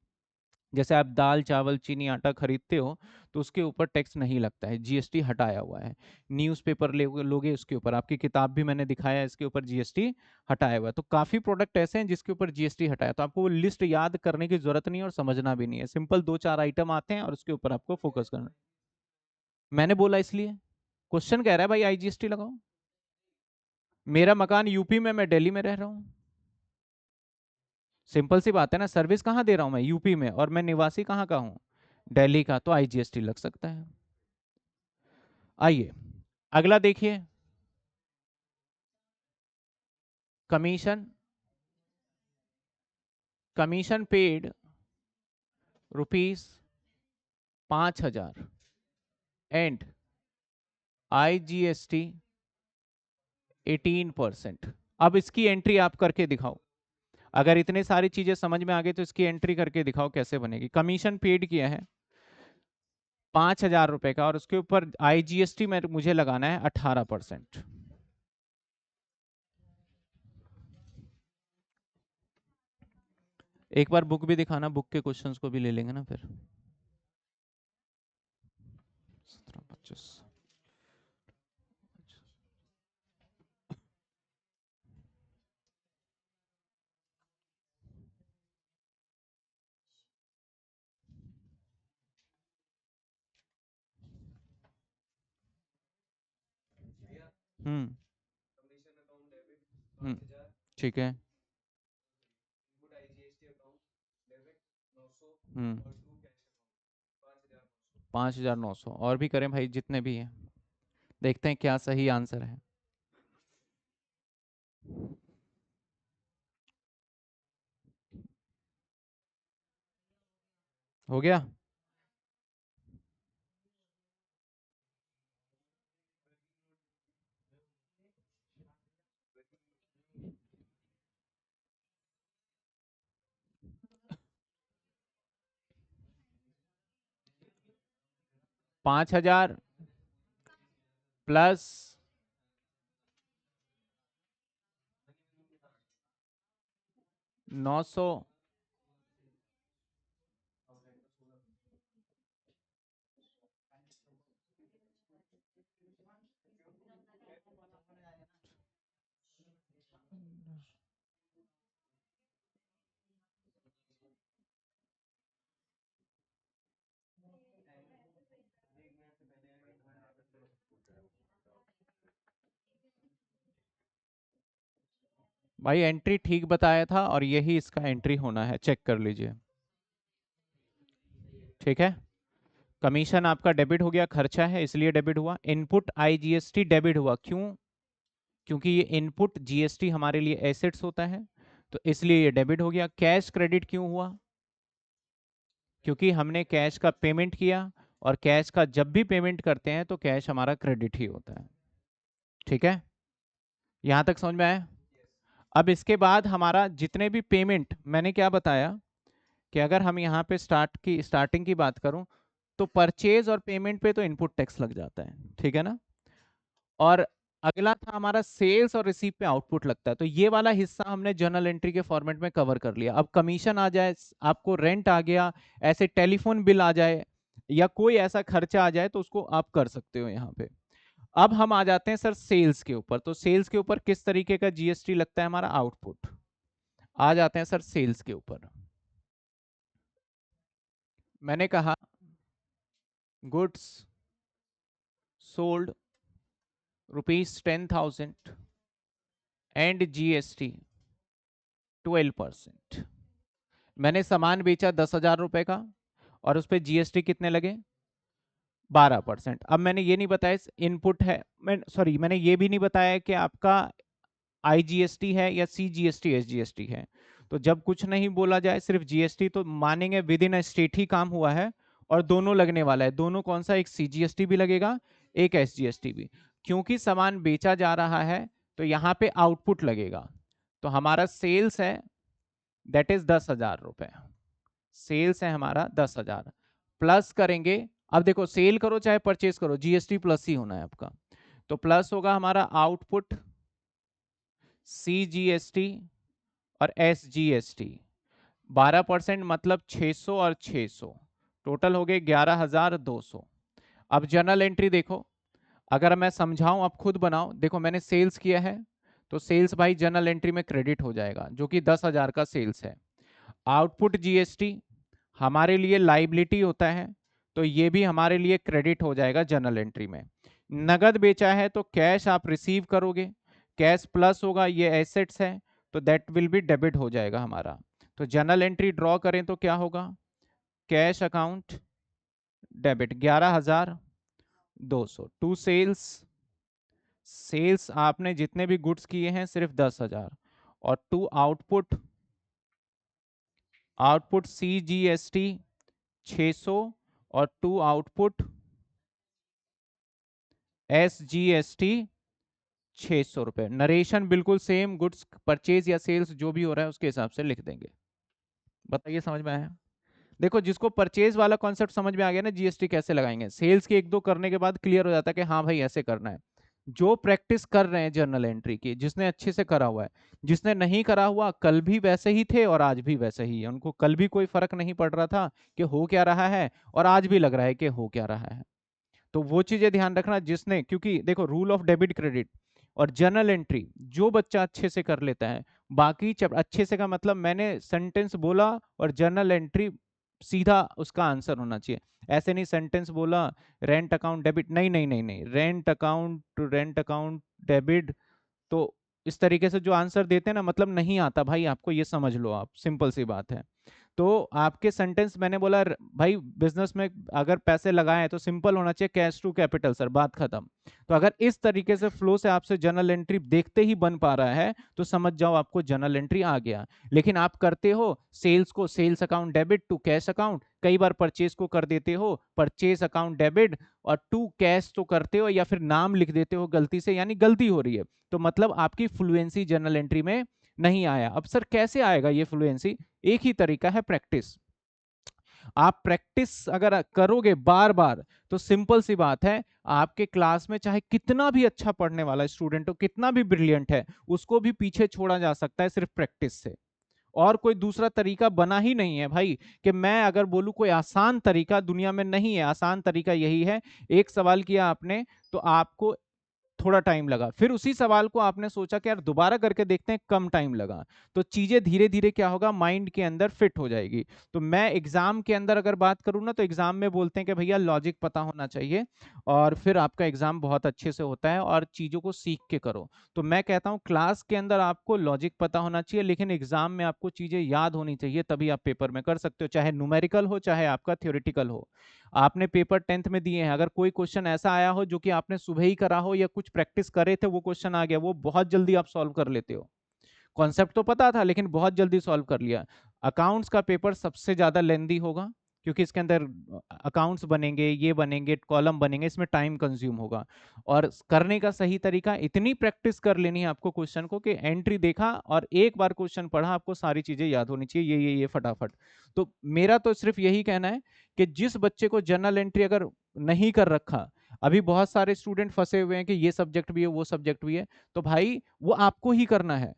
जैसे आप दाल चावल चीनी आटा खरीदते हो तो उसके ऊपर टैक्स नहीं लगता है, जीएसटी हटाया हुआ है। न्यूज़पेपर लोगे उसके ऊपर, आपकी किताब भी मैंने दिखाया है, इसके ऊपर जीएसटी हटाया हुआ है। तो काफी प्रोडक्ट ऐसे हैं जिसके ऊपर जीएसटी हटाया, तो आपको वो लिस्ट याद करने की जरूरत नहीं है और समझना भी नहीं है, सिंपल 2-4 आइटम आते हैं और उसके ऊपर आपको फोकस करना है। मैंने बोला इसलिए, क्वेश्चन कह रहा है भाई IGST लगाओ, मेरा मकान यूपी में, मैं दिल्ली में रह रहा हूँ, सिंपल सी बात है ना, सर्विस कहाँ दे रहा हूँ मैं, यूपी में, और मैं निवासी कहाँ का हूँ, दिल्ली का, तो आईजीएसटी लग सकता है। आइए अगला देखिए, commission, commission paid ₹5,000 and IGST 18%। अब इसकी एंट्री आप करके दिखाओ, अगर इतने सारी चीजें समझ में आ गई तो इसकी एंट्री करके दिखाओ कैसे बनेगी। कमीशन पेड किया है 5,000 रुपए का, और उसके ऊपर आईजीएसटी में मुझे लगाना है 18%। एक बार बुक भी दिखाना, बुक के क्वेश्चंस को भी ले लेंगे ना फिर। 17, 25। हम्म। हम्म। ठीक है। 5,900, और भी करें भाई जितने भी हैं, देखते हैं क्या सही आंसर है। हो गया। 5,000 प्लस 900, भाई एंट्री ठीक बताया था और यही इसका एंट्री होना है, चेक कर लीजिए। ठीक है, कमीशन आपका डेबिट हो गया, खर्चा है इसलिए डेबिट हुआ। इनपुट आईजीएसटी डेबिट हुआ, क्यों? क्योंकि ये इनपुट जीएसटी हमारे लिए एसेट्स होता है, तो इसलिए ये डेबिट हो गया। कैश क्रेडिट क्यों हुआ? क्योंकि हमने कैश का पेमेंट किया, और कैश का जब भी पेमेंट करते हैं तो कैश हमारा क्रेडिट ही होता है। ठीक है, यहां तक समझ में आया? अब इसके बाद हमारा जितने भी पेमेंट, मैंने क्या बताया कि अगर हम यहाँ पे स्टार्टिंग की बात करूं, तो परचेज और पेमेंट पे तो इनपुट टैक्स लग जाता है, ठीक है ना। और अगला था हमारा सेल्स और रिसीव पे आउटपुट लगता है, तो ये वाला हिस्सा हमने जर्नल एंट्री के फॉर्मेट में कवर कर लिया। अब कमीशन आ जाए, आपको रेंट आ गया, ऐसे टेलीफोन बिल आ जाए, या कोई ऐसा खर्चा आ जाए, तो उसको आप कर सकते हो यहाँ पे। अब हम आ जाते हैं सर सेल्स के ऊपर, तो सेल्स के ऊपर किस तरीके का जीएसटी लगता है हमारा? आउटपुट। आ जाते हैं सर सेल्स के ऊपर। मैंने कहा गुड्स सोल्ड ₹10,000 एंड जीएसटी 12%। मैंने सामान बेचा 10,000 रुपए का, और उस पर जीएसटी कितने लगे? 12%। अब मैंने ये नहीं बताया इनपुट है, मैंने ये भी नहीं बताया कि आपका आईजीएसटी है या सीजीएसटी एसजीएसटी है। तो जब कुछ नहीं बोला जाए, सिर्फ जीएसटी, तो मानेंगे विद इन स्टेट ही काम हुआ है, और दोनों लगने वाला है। दोनों कौन सा? एक सीजीएसटी भी लगेगा, एक एसजीएसटी भी। क्योंकि सामान बेचा जा रहा है, तो यहाँ पे आउटपुट लगेगा। तो हमारा सेल्स है, दैट इज 10,000 रुपए। सेल्स है हमारा 10,000, प्लस करेंगे। अब देखो, सेल करो चाहे परचेज करो, जीएसटी प्लस ही होना है आपका। तो प्लस होगा हमारा आउटपुट, सीजीएसटी और एसजीएसटी। 12% मतलब 600 और 600, टोटल हो गए 11,200। अब जर्नल एंट्री देखो, अगर मैं समझाऊं आप खुद बनाओ। देखो मैंने सेल्स किया है, तो सेल्स भाई जर्नल एंट्री में क्रेडिट हो जाएगा, जो कि 10,000 का सेल्स है। आउटपुट जीएसटी हमारे लिए लाइबिलिटी होता है, तो ये भी हमारे लिए क्रेडिट हो जाएगा जर्नल एंट्री में। नगद बेचा है तो कैश आप रिसीव करोगे, कैश प्लस होगा, ये एसेट्स है, तो दैट विल बी डेबिट हो जाएगा हमारा। तो जर्नल एंट्री ड्रॉ करें तो क्या होगा? Cash account debit 11,200 to sales. Sales आपने जितने भी गुड्स किए हैं सिर्फ 10,000। और to output, output C G S T 600। और to output S G S T 600 रुपए। नरेशन बिल्कुल सेम, गुड्स परचेज या सेल्स जो भी हो रहा है उसके हिसाब से लिख देंगे। बताइए समझ में आया? देखो जिसको परचेज वाला कॉन्सेप्ट समझ में आ गया ना, जीएसटी कैसे लगाएंगे, सेल्स के एक दो करने के बाद क्लियर हो जाता है कि हाँ भाई ऐसे करना है। जो प्रैक्टिस कर रहे हैं जर्नल एंट्री की, जिसने अच्छे से करा हुआ है, जिसने नहीं करा हुआ कल भी वैसे ही थे और आज भी वैसे ही है, उनको कल भी कोई फर्क नहीं पड़ रहा था कि हो क्या रहा है, और आज भी लग रहा है कि हो क्या रहा है। तो वो चीजें ध्यान रखना जिसने, क्योंकि देखो रूल ऑफ डेबिट क्रेडिट और जर्नल एंट्री जो बच्चा अच्छे से कर लेता है, बाकी अच्छे से का मतलब मैंने सेंटेंस बोला और जर्नल एंट्री सीधा उसका आंसर होना चाहिए। ऐसे नहीं सेंटेंस बोला रेंट अकाउंट डेबिट, नहीं नहीं नहीं नहीं, रेंट अकाउंट डेबिट, तो इस तरीके से जो आंसर देते हैं ना, मतलब नहीं आता भाई आपको, ये समझ लो आप, सिंपल सी बात है। तो आपके सेंटेंस मैंने बोला भाई बिजनेस में अगर पैसे लगाए तो सिंपल होना चाहिए, कैश टू कैपिटल सर, बात खत्म। तो अगर इस तरीके से फ्लो से आपसे जर्नल एंट्री देखते ही बन पा रहा है तो समझ जाओ आपको जर्नल एंट्री आ गया। लेकिन आप करते हो सेल्स को sales account debit to cash account, कई बार परचेज को कर देते हो परचेज अकाउंट डेबिट और टू कैश तो करते हो, या फिर नाम लिख देते हो गलती से, यानी गलती हो रही है। तो मतलब आपकी फ्लुएंसी जर्नल एंट्री में नहीं आया। अब सर कैसे आएगा ये फ्लुएंसी? एक ही तरीका है, प्रैक्टिस। आप प्रैक्टिस अगर करोगे बार बार तो सिंपल सी बात है, आपके क्लास में चाहे कितना भी अच्छा पढ़ने वाला स्टूडेंट हो, कितना भी ब्रिलियंट है, उसको भी पीछे छोड़ा जा सकता है सिर्फ प्रैक्टिस से। और कोई दूसरा तरीका बना ही नहीं है भाई, कि मैं अगर बोलूं कोई आसान तरीका दुनिया में नहीं है, आसान तरीका यही है। एक सवाल किया आपने तो आपको थोड़ा टाइम लगा, फिर उसी सवाल को आपने सोचा कि यार दोबारा करके देखते हैं, कम टाइम लगा, तो चीजें धीरे धीरे क्या होगा, माइंड के अंदर फिट हो जाएगी। तो मैं एग्जाम के अंदर अगर बात करूँ ना, तो एग्जाम में बोलते हैं कि भैया लॉजिक पता होना चाहिए, और फिर आपका एग्जाम बहुत अच्छे से होता है, और चीजों को सीख के करो। तो मैं कहता हूँ क्लास के अंदर आपको लॉजिक पता होना चाहिए, लेकिन एग्जाम में आपको चीजें याद होनी चाहिए, तभी आप पेपर में कर सकते हो, चाहे न्यूमेरिकल हो चाहे आपका थ्योरेटिकल हो। आपने पेपर 10th में दिए हैं, अगर कोई क्वेश्चन ऐसा आया हो जो कि आपने सुबह ही करा हो या कुछ प्रैक्टिस करे थे, वो क्वेश्चन आ गया, वो बहुत जल्दी आप सॉल्व कर लेते हो। कॉन्सेप्ट तो पता था लेकिन बहुत जल्दी सॉल्व कर लिया। अकाउंट्स का पेपर सबसे ज्यादा लेंदी होगा, क्योंकि इसके अंदर अकाउंट्स बनेंगे, ये बनेंगे, कॉलम बनेंगे, इसमें टाइम कंज्यूम होगा। और करने का सही तरीका, इतनी प्रैक्टिस कर लेनी है आपको क्वेश्चन को कि एंट्री देखा और एक बार क्वेश्चन पढ़ा, आपको सारी चीजें याद होनी चाहिए, ये फटाफट। तो मेरा तो सिर्फ यही कहना है कि जिस बच्चे को जर्नल एंट्री अगर नहीं कर रखा, अभी बहुत सारे स्टूडेंट फंसे हुए हैं कि ये सब्जेक्ट भी है वो सब्जेक्ट भी है, तो भाई वो आपको ही करना है।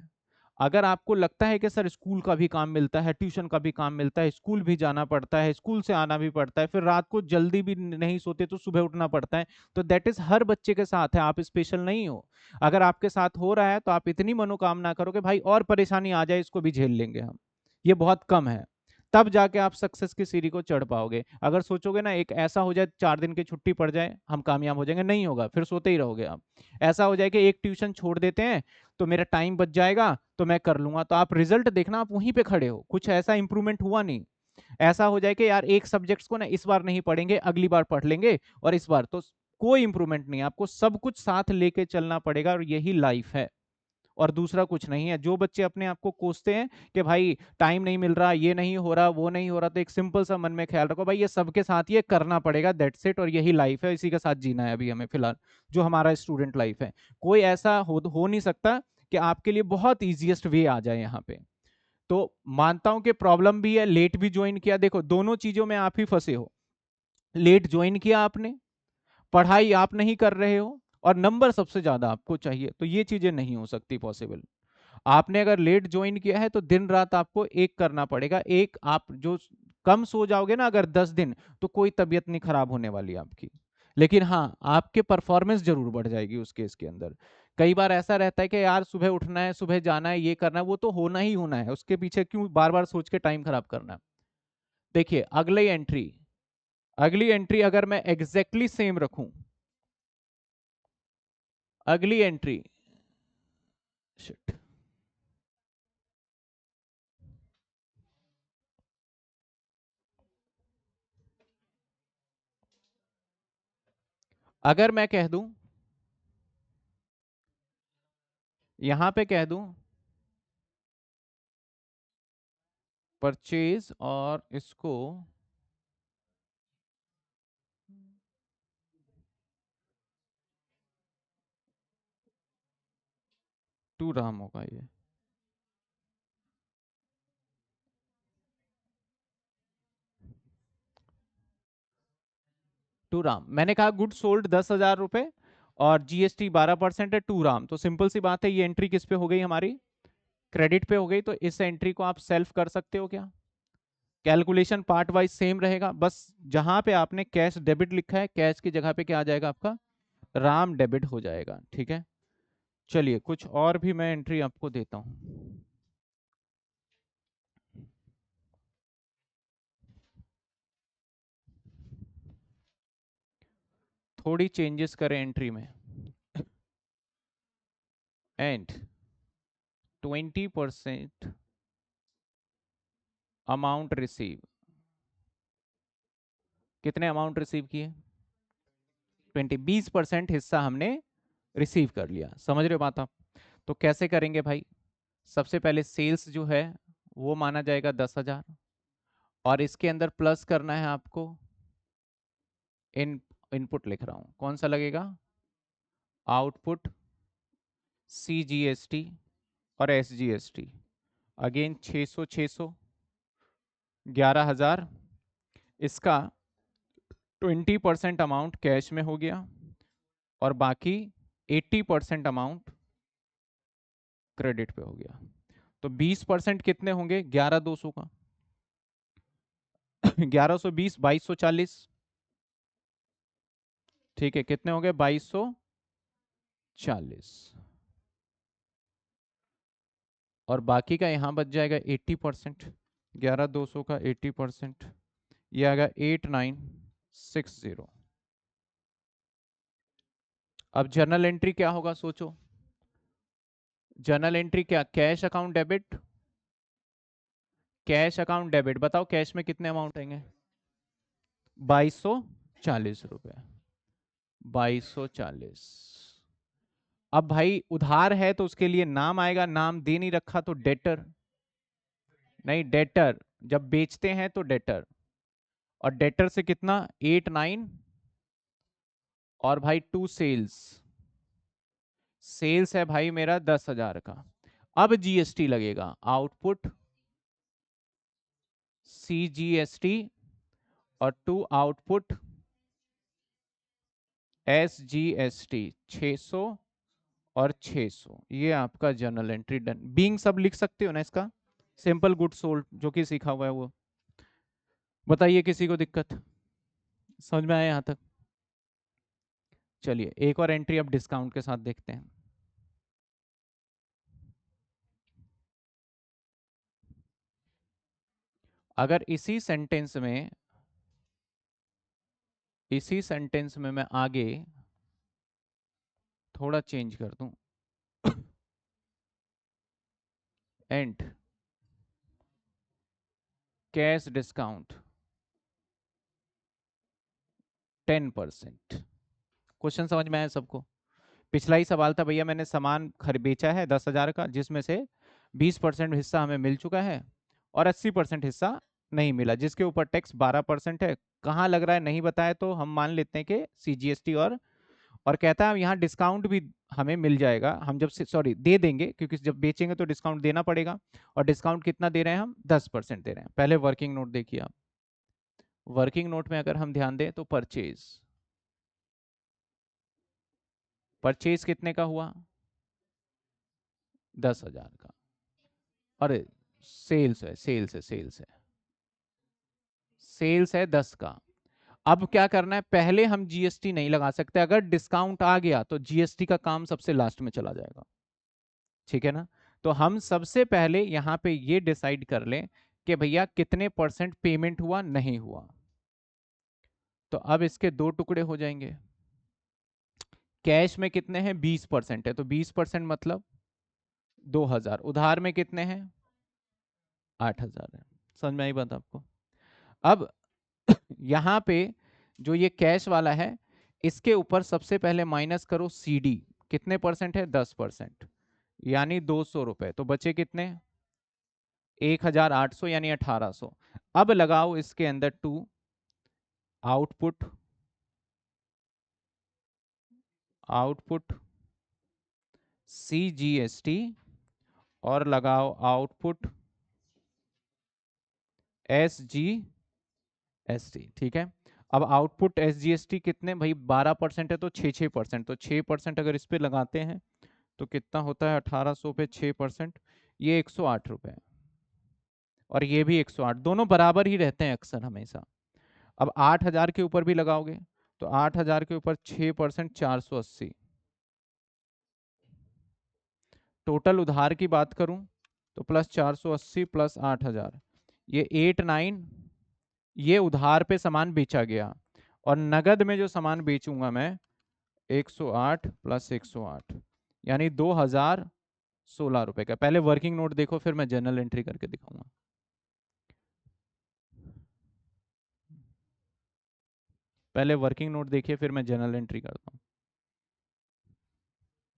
अगर आपको लगता है कि सर स्कूल का भी काम मिलता है, ट्यूशन का भी काम मिलता है, स्कूल भी जाना पड़ता है, स्कूल से आना भी पड़ता है, फिर रात को जल्दी भी नहीं सोते तो सुबह उठना पड़ता है, तो दैट इज हर बच्चे के साथ है, आप स्पेशल नहीं हो। अगर आपके साथ हो रहा है तो आप इतनी मनोकामना करो कि भाई और परेशानी आ जाए इसको भी झेल लेंगे हम, ये बहुत कम है, तब जाके आप सक्सेस की सीढ़ी को चढ़ पाओगे। अगर सोचोगे ना एक ऐसा हो जाए 4 दिन की छुट्टी पड़ जाए हम कामयाब हो जाएंगे, नहीं होगा, फिर सोते ही रहोगे आप। ऐसा हो जाए कि एक ट्यूशन छोड़ देते हैं तो मेरा टाइम बच जाएगा तो मैं कर लूंगा, तो आप रिजल्ट देखना आप वहीं पे खड़े हो, कुछ ऐसा इंप्रूवमेंट हुआ नहीं। ऐसा हो जाए कि यार एक सब्जेक्ट्स को ना इस बार नहीं पढ़ेंगे अगली बार पढ़ लेंगे, और इस बार तो कोई इंप्रूवमेंट नहीं, आपको सब कुछ साथ लेके चलना पड़ेगा, और यही लाइफ है और दूसरा कुछ नहीं है। जो बच्चे अपने आप को कोसते हैं कि भाई टाइम नहीं मिल रहा, ये नहीं हो रहा, वो नहीं हो रहा, तो एक सिंपल सा मन में ख्याल रखो, भाई ये सबके साथ ये करना पड़ेगा, दैट्स इट, और यही लाइफ है, इसी के साथ जीना है अभी हमें फिलहाल, जो हमारा स्टूडेंट लाइफ है। कोई ऐसा हो नहीं सकता कि आपके लिए बहुत इजीएस्ट वे आ जाए यहाँ पे। तो मानता हूं कि प्रॉब्लम भी है, लेट भी ज्वाइन किया, देखो दोनों चीजों में आप ही फंसे हो, लेट ज्वाइन किया आपने, पढ़ाई आप नहीं कर रहे हो, और नंबर सबसे ज्यादा आपको चाहिए, तो ये चीजें नहीं हो सकती पॉसिबल। आपने अगर लेट ज्वाइन किया है तो दिन रात आपको एक करना पड़ेगा, एक आप जो कम सो जाओगे ना अगर 10 दिन, तो कोई तबीयत नहीं खराब होने वाली आपकी, लेकिन हाँ आपके परफॉर्मेंस जरूर बढ़ जाएगी उस केस के अंदर। कई बार ऐसा रहता है कि यार सुबह उठना है, सुबह जाना है, ये करना है, वो तो होना ही होना है, उसके पीछे क्यों बार बार सोच के टाइम खराब करना है। देखिए अगली एंट्री अगर मैं एग्जैक्टली सेम रखूं, अगली एंट्री, शिट, अगर मैं कह दूं, यहां पे कह दूं परचेज और इसको 2 राम होगा ये। टू राम मैंने कहा गुड सोल्ड 10,000 रुपए और जीएसटी 12% है, 2 राम। तो सिंपल सी बात है, ये एंट्री किस पे हो गई हमारी, क्रेडिट पे हो गई। तो इस एंट्री को आप सेल्फ कर सकते हो क्या, कैलकुलेशन पार्ट वाइज सेम रहेगा, बस जहां पे आपने कैश डेबिट लिखा है कैश की जगह पे क्या आ जाएगा आपका, राम डेबिट हो जाएगा। ठीक है, चलिए कुछ और भी मैं एंट्री आपको देता हूं। थोड़ी चेंजेस करें एंट्री में। एंड 20% अमाउंट रिसीव, कितने अमाउंट रिसीव किए, 20% हिस्सा हमने रिसीव कर लिया। समझ रहे हो बात आप। तो कैसे करेंगे भाई, सबसे पहले सेल्स जो है वो माना जाएगा 10,000 और इसके अंदर प्लस करना है आपको इनपुट लिख रहा हूं, कौन सा लगेगा, आउटपुट, CGST और SGST। अगेन 600 600 11,000, इसका 20% अमाउंट कैश में हो गया और बाकी 80% अमाउंट क्रेडिट पे हो गया। तो 20% कितने होंगे, 11,200 का 1120 2240। ठीक है, कितने होंगे 2240 और बाकी का यहां बच जाएगा 80%, 11,200 का 80%, ये आएगा 8960। अब जर्नल एंट्री क्या होगा सोचो, जर्नल एंट्री क्या, cash account debit, cash account debit, बताओ कैश में कितने अमाउंट आएंगे, 2240 रुपए, 2240। अब भाई उधार है तो उसके लिए नाम आएगा, नाम दे नहीं रखा तो डेटर, नहीं डेटर, जब बेचते हैं तो डेटर, और डेटर से कितना 89 और भाई 2 सेल्स, सेल्स है भाई मेरा 10,000 का। अब जीएसटी लगेगा, आउटपुट, CGST और 2 आउटपुट SGST 600 और 600। ये आपका जर्नल एंट्री डन। बीइंग सब लिख सकते हो ना इसका, सिंपल गुड सोल्ड जो कि सीखा हुआ है वो। बताइए किसी को दिक्कत, समझ में आया यहां तक। चलिए एक और एंट्री अब डिस्काउंट के साथ देखते हैं। अगर इसी सेंटेंस में मैं आगे थोड़ा चेंज कर दूं, एंड कैश डिस्काउंट 10%। क्वेश्चन समझ में आया सबको। पिछला ही सवाल था भैया, मैंने सामान खरीद बेचा है 10,000 का जिसमें से 20% हिस्सा हमें मिल चुका है और 80% हिस्सा नहीं मिला, जिसके ऊपर टैक्स 12% है। कहाँ लग रहा है नहीं बताया तो हम मान लेते हैं कि CGST और कहता है यहाँ डिस्काउंट भी हमें मिल जाएगा, हम जब सॉरी दे देंगे क्योंकि जब बेचेंगे तो डिस्काउंट देना पड़ेगा। और डिस्काउंट कितना दे रहे हैं हम, 10% दे रहे हैं। पहले वर्किंग नोट देखिए आप, वर्किंग नोट में अगर हम ध्यान दें तो परचेज, परचेज कितने का हुआ, 10,000 का। अरे सेल्स है, सेल्स है 10 का। अब क्या करना है, पहले हम जीएसटी नहीं लगा सकते, अगर डिस्काउंट आ गया तो जीएसटी का काम सबसे लास्ट में चला जाएगा। ठीक है ना। तो हम सबसे पहले यहां पे ये डिसाइड कर लें कि भैया कितने परसेंट पेमेंट हुआ नहीं हुआ। तो अब इसके दो टुकड़े हो जाएंगे, कैश में कितने हैं 20% है तो 20% मतलब 2,000, उधार में कितने हैं 8,000 है। समझ में आई बात आपको। अब यहां पे जो ये कैश वाला है इसके ऊपर सबसे पहले माइनस करो CD, कितने परसेंट है? 10%, यानी 200 रुपए। तो बचे कितने? 1800 यानी 1800। अब लगाओ इसके अंदर टू आउटपुट, आउटपुट CGST और लगाओ आउटपुट SGST। ठीक है, अब आउटपुट SGST कितने भाई? 12% है तो 6%। तो 6% अगर इस पे लगाते हैं तो कितना होता है? 1800 पे 6%, ये 108 रुपए। और ये भी 108, दोनों बराबर ही रहते हैं अक्सर हमेशा। अब 8000 के ऊपर भी लगाओगे तो 8000 के ऊपर 6%, 480। टोटल उधार की बात करूं तो प्लस 480 प्लस 8000, ये 89। ये उधार पे सामान बेचा गया, और नगद में जो सामान बेचूंगा मैं 108 प्लस 108 यानी 2016 रुपए का। पहले वर्किंग नोट देखो, फिर मैं जर्नल एंट्री करके दिखाऊंगा। पहले वर्किंग नोट देखिए, फिर मैं जर्नल एंट्री करता हूँ।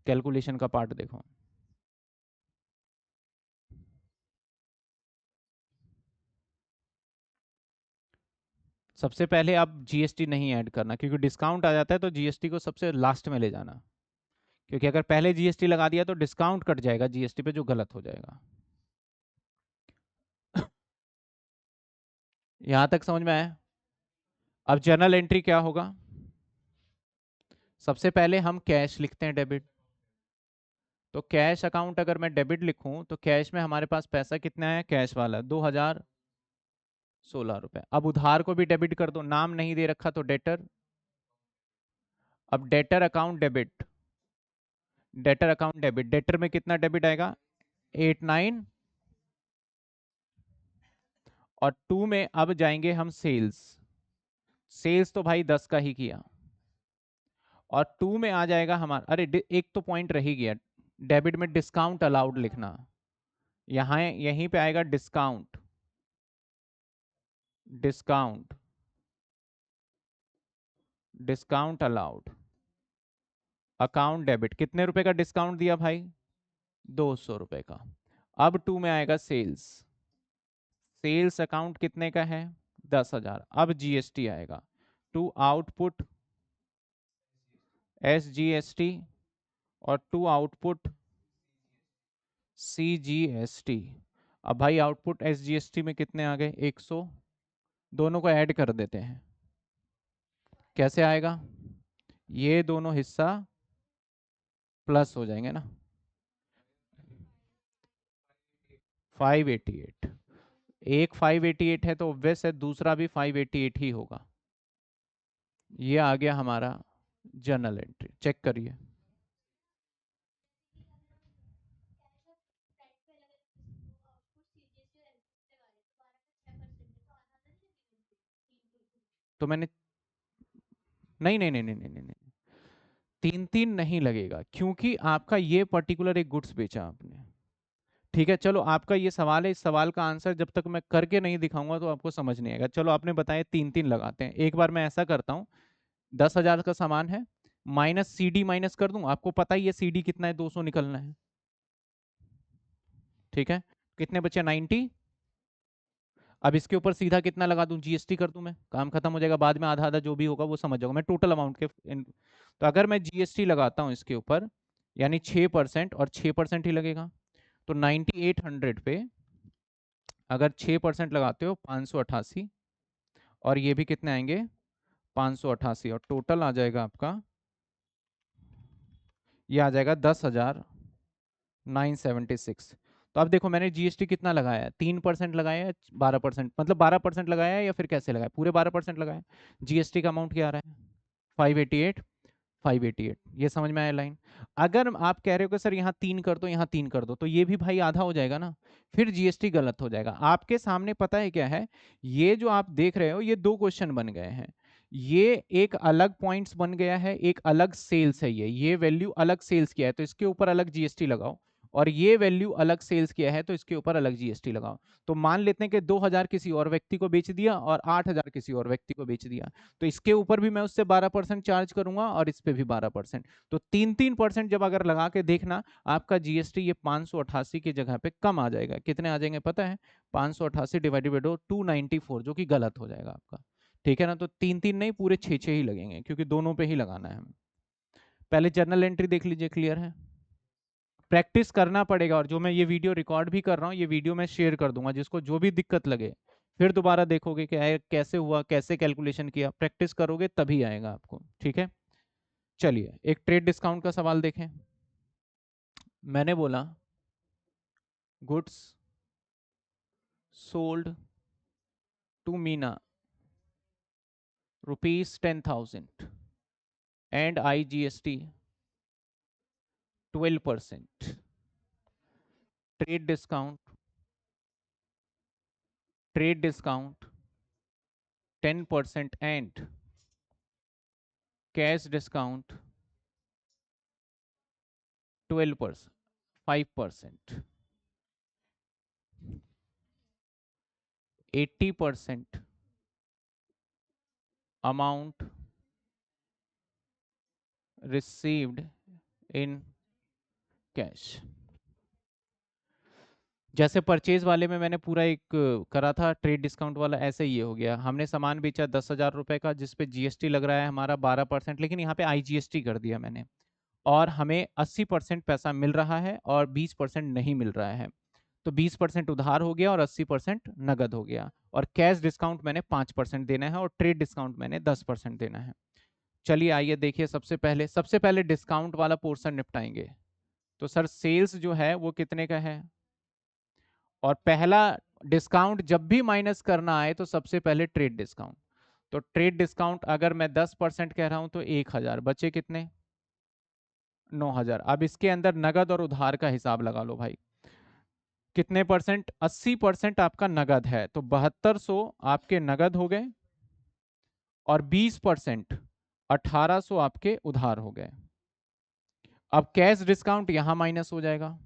कैलकुलेशन का पार्ट देखो। सबसे पहले आप GST नहीं ऐड करना, क्योंकि डिस्काउंट आ जाता है तो GST को सबसे लास्ट में ले जाना, क्योंकि अगर पहले GST लगा दिया तो डिस्काउंट कट जाएगा GST पे, जो गलत हो जाएगा। यहां तक समझ में आया? अब जर्नल एंट्री क्या होगा? सबसे पहले हम कैश लिखते हैं, डेबिट। तो कैश अकाउंट अगर मैं डेबिट लिखूं तो कैश में हमारे पास पैसा कितना है? कैश वाला 2016 रुपए। अब उधार को भी डेबिट कर दो, नाम नहीं दे रखा तो डेटर। अब debtor account debit, debtor account debit, debtor में कितना डेबिट आएगा? 89। और 2 में अब जाएंगे हम सेल्स। सेल्स तो भाई 10 का ही किया। और 2 में आ जाएगा हमारा, अरे एक तो पॉइंट रह ही गया, डेबिट में डिस्काउंट अलाउड लिखना। यहाँ यहीं पे आएगा discount, discount, discount allowed. Account debit, कितने रुपए का डिस्काउंट दिया भाई? 200 रुपए का। अब 2 में आएगा सेल्स। सेल्स अकाउंट कितने का है? 10,000। अब GST आएगा, टू आउटपुट SGST और टू आउटपुट CGST। अब भाई आउटपुट SGST में कितने आ गए? 100। दोनों को ऐड कर देते हैं, कैसे आएगा? ये दोनों हिस्सा प्लस हो जाएंगे ना, 588। एक 588 है तो ऑब्वियस है दूसरा भी 588 ही होगा। ये आ गया हमारा जर्नल एंट्री, चेक करिए। तो मैंने, नहीं नहीं नहीं नहीं नहीं नहीं नहीं, 3-3 नहीं लगेगा, क्योंकि आपका ये पर्टिकुलर एक गुड्स बेचा आपने। ठीक है, चलो आपका ये सवाल है, इस सवाल का आंसर जब तक मैं करके नहीं दिखाऊंगा तो आपको समझ नहीं आएगा। चलो आपने बताया 3-3 लगाते हैं, एक बार मैं ऐसा करता हूँ, 10,000 का सामान है, माइनस CD माइनस कर दूं, आपको पता ही है CD कितना है, 200 निकलना है। ठीक है, कितने बचे? 90। अब इसके ऊपर सीधा कितना लगा दूं? GST कर दूं, मैं काम खत्म हो जाएगा, बाद में आधा आधा जो भी होगा वो समझ जाऊंगा मैं टोटल अमाउंट के तो अगर मैं GST लगाता हूं इसके ऊपर, यानी 6%, और 6% ही लगेगा, तो 9800 पे अगर 6% लगाते हो 588, और ये भी कितने आएंगे? 588, और टोटल आ जाएगा आपका, ये आ जाएगा 10,976। तो अब देखो मैंने GST कितना लगाया है? 3% लगाया है, 12%, मतलब 12% लगाया है, या फिर कैसे लगाया? पूरे 12% लगाया। GST का अमाउंट क्या आ रहा है? 588, 588। ये समझ में आया लाइन? अगर आप कह रहे हो कि सर यहाँ 3 कर दो, यहाँ 3 कर दो, तो ये भी भाई आधा हो जाएगा ना, फिर GST गलत हो जाएगा। आपके सामने पता है क्या है, ये जो आप देख रहे हो ये 2 क्वेश्चन बन गए हैं। ये एक अलग पॉइंट्स बन गया है, एक अलग सेल्स है, ये वैल्यू अलग सेल्स किया है, तो इसके ऊपर अलग GST लगाओ, और ये वैल्यू अलग सेल्स किया है तो इसके ऊपर अलग जीएसटी लगाओ। तो मान लेते हैं कि 2000 किसी और व्यक्ति को बेच दिया और 8000 किसी और व्यक्ति को बेच दिया, तो इसके ऊपर भी मैं उससे 12% चार्ज करूंगा और इस पे भी 12%। तो 3% जब अगर लगा के देखना, आपका जीएसटी ये 588 की जगह पे कम आ जाएगा। कितने आ जाएंगे पता है? 588 डिवाइडेड बाई 294, जो कि गलत हो जाएगा आपका। ठीक है ना? तो 3 3 नहीं, पूरे 6 6 ही लगेंगे, क्योंकि दोनों पे ही लगाना है हमें। पहले जर्नल एंट्री देख लीजिए, क्लियर है? प्रैक्टिस करना पड़ेगा, और जो मैं ये वीडियो रिकॉर्ड भी कर रहा हूँ, ये वीडियो मैं शेयर कर दूंगा, जिसको जो भी दिक्कत लगे फिर दोबारा देखोगे कि कैसे हुआ, कैसे कैलकुलेशन किया। प्रैक्टिस करोगे तभी आएगा आपको। ठीक है, चलिए एक ट्रेड डिस्काउंट का सवाल देखें। मैंने बोला goods sold to Meena ₹10,000 and IGST 12%, trade discount, trade discount 10% and cash discount 12%, 5%, 80% amount received in cash. जैसे परचेज वाले में मैंने पूरा एक करा था, ट्रेड डिस्काउंट वाला ऐसे ही ये हो गया। हमने सामान बेचा 10,000 रुपए का, जिसपे जीएसटी लग रहा है हमारा 12%, लेकिन यहाँ पे आईजीएसटी कर दिया मैंने, और हमें 80% पैसा मिल रहा है और 20% नहीं मिल रहा है। तो 20% उधार हो गया और 80% नगद हो गया, और कैश डिस्काउंट मैंने 5% देना है और ट्रेड डिस्काउंट मैंने 10% देना है। चलिए आइए देखिए, सबसे पहले डिस्काउंट वाला पोर्शन निपटाएंगे। तो सर सेल्स जो है वो कितने का है, और पहला डिस्काउंट जब भी माइनस करना आए तो सबसे पहले ट्रेड डिस्काउंट। तो ट्रेड डिस्काउंट अगर मैं 10% कह रहा हूं तो 1000, बचे कितने? 9000। अब इसके अंदर नगद और उधार का हिसाब लगा लो भाई। कितने परसेंट? 80% आपका नगद है, तो 7200 आपके नगद हो गए, और 20% 1800 आपके उधार हो गए। अब कैश डिस्काउंट यहां माइनस हो जाएगा।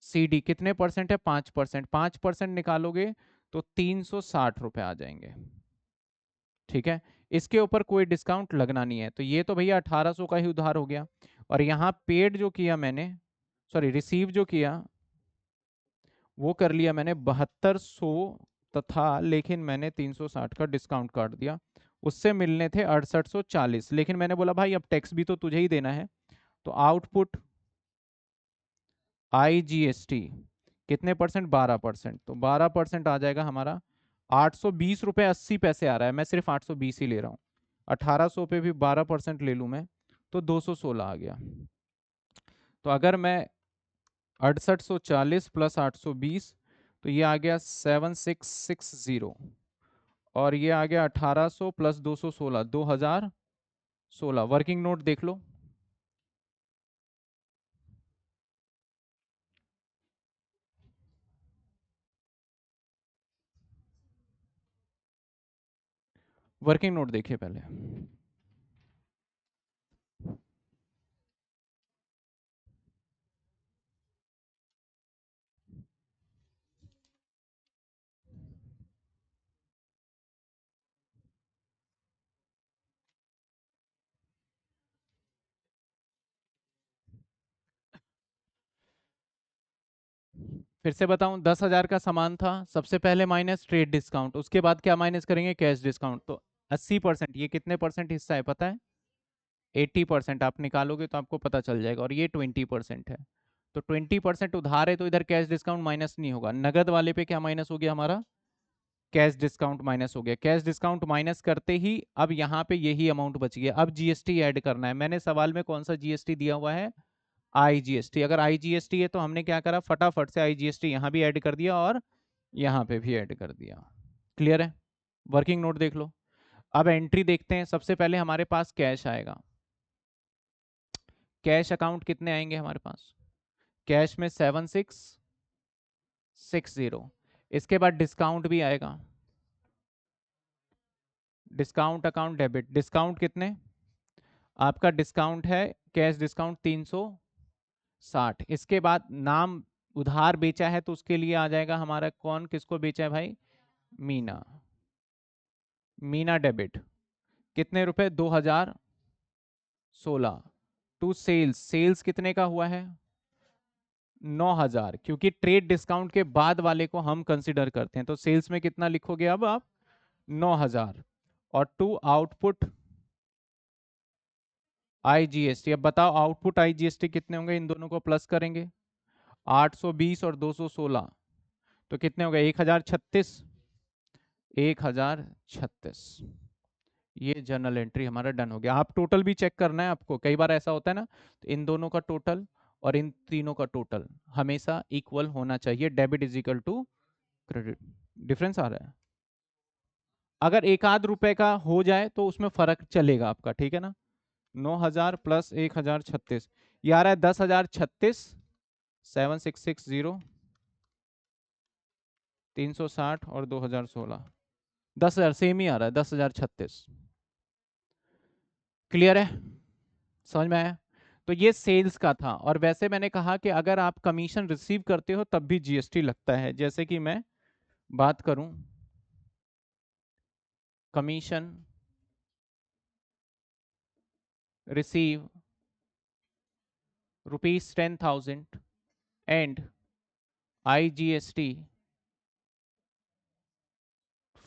सीडी कितने परसेंट है? 5%। 5% निकालोगे तो 360 रुपए आ जाएंगे। ठीक है, इसके ऊपर कोई डिस्काउंट लगना नहीं है। तो ये तो भैया 1800 का ही उधार हो गया, और यहाँ पेड जो किया मैंने, सॉरी रिसीव जो किया वो कर लिया मैंने 7200 तथा, लेकिन मैंने 360 का डिस्काउंट काट दिया। उससे मिलने थे 6840, लेकिन मैंने बोला भाई अब टैक्स भी तो तुझे ही देना है। तो आउटपुट IGST कितने परसेंट? 12%। तो 12% आ जाएगा हमारा 820 रुपये 80 पैसे आ रहा है, मैं सिर्फ 820 ही ले रहा हूँ। 1800 पे भी 12% ले लूँ मैं तो 216 आ गया। तो अगर मैं 6840 प्लस 820, तो ये आ गया 7660, और ये आ गया 1800 प्लस 216, 2016। वर्किंग नोट देख लो। वर्किंग नोट देखिए पहले। फिर से बताऊं, 10,000 का सामान था, सबसे पहले माइनस ट्रेड डिस्काउंट, उसके बाद क्या माइनस करेंगे? Cash discount. तो 80%, ये कितने परसेंट हिस्सा है पता है? 80%। आप निकालोगे तो आपको पता चल जाएगा, और ये 20% है। तो 20% उधार है, तो इधर कैश डिस्काउंट माइनस नहीं होगा। नगद वाले पे क्या माइनस हो गया हमारा? कैश डिस्काउंट माइनस हो गया। कैश डिस्काउंट माइनस करते ही अब यहाँ पे यही अमाउंट बच गया। अब जीएसटी ऐड करना है। मैंने सवाल में कौन सा जीएसटी दिया हुआ है? IGST। अगर IGST है तो हमने क्या करा, फटाफट से IGST यहाँ भी ऐड कर दिया और यहाँ पे भी ऐड कर दिया। क्लियर है? वर्किंग नोट देख लो। अब एंट्री देखते हैं। सबसे पहले हमारे पास कैश आएगा। कैश अकाउंट कितने आएंगे हमारे पास? कैश में 7660। इसके बाद डिस्काउंट भी आएगा। Discount account debit. डिस्काउंट कितने? आपका डिस्काउंट है कैश डिस्काउंट 60। इसके बाद नाम उधार बेचा है तो उसके लिए आ जाएगा हमारा कौन, किसको बेचा है भाई, मीना। मीना डेबिट कितने रुपए, 2016। टू सेल्स, सेल्स कितने का हुआ है, 9000, क्योंकि ट्रेड डिस्काउंट के बाद वाले को हम कंसिडर करते हैं, तो सेल्स में कितना लिखोगे अब आप, 9000। और टू आउटपुट आईजीएसटी, अब बताओ आउटपुट आईजीएसटी कितने होंगे, इन दोनों को प्लस करेंगे, 820 और 216, तो कितने हो गए, 1036। 1036, ये जर्नल एंट्री हमारा डन हो गया। आप टोटल भी चेक करना है आपको, कई बार ऐसा होता है ना, तो इन दोनों का टोटल और इन तीनों का टोटल हमेशा इक्वल होना चाहिए, debit is equal to credit. Difference आ रहा है, अगर एक आध रुपए का हो जाए तो उसमें फर्क चलेगा आपका, ठीक है ना। 9000 प्लस 1036, ये आ रहा है 10,036, 7660, 360 और 2016, 10,000 सेम ही आ रहा है, 10,036। क्लियर है, समझ में आया। तो ये सेल्स का था, और वैसे मैंने कहा कि अगर आप कमीशन रिसीव करते हो तब भी जीएसटी लगता है। जैसे कि मैं बात करूं, कमीशन रिसीव ₹10,000 एंड आईजीएसटी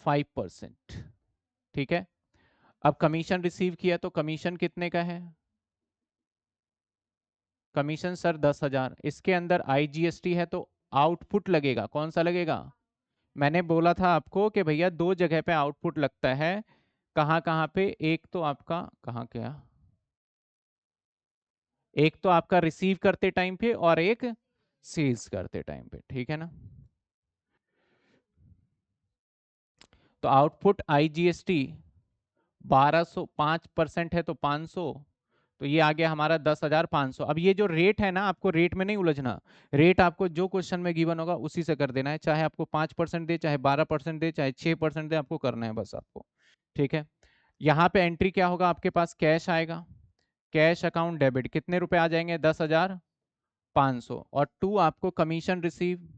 5%, ठीक है। अब कमीशन रिसीव किया तो कमीशन कितने का है, कमीशन सर 10,000, इसके अंदर आईजीएसटी है तो आउटपुट लगेगा, कौन सा लगेगा, मैंने बोला था आपको कि भैया दो जगह पे आउटपुट लगता है, कहाँ कहाँ पे, एक तो आपका कहाँ क्या, एक तो आपका रिसीव करते टाइम पे और एक सेल्स करते टाइम पे, ठीक है ना। तो आउटपुट आईजीएसटी 1205% है तो 500, तो ये आ गया हमारा 10,500। अब ये जो रेट है ना, आपको रेट में नहीं उलझना, रेट आपको जो क्वेश्चन में गिवन होगा उसी से कर देना है, चाहे आपको 5% दे, चाहे 12% दे, चाहे 6% दे, आपको करना है बस आपको, ठीक है। यहाँ पे एंट्री क्या होगा, आपके पास कैश आएगा, कैश अकाउंट डेबिट कितने रुपए आ जाएंगे, 10,500, और टू आपको कमीशन रिसीव,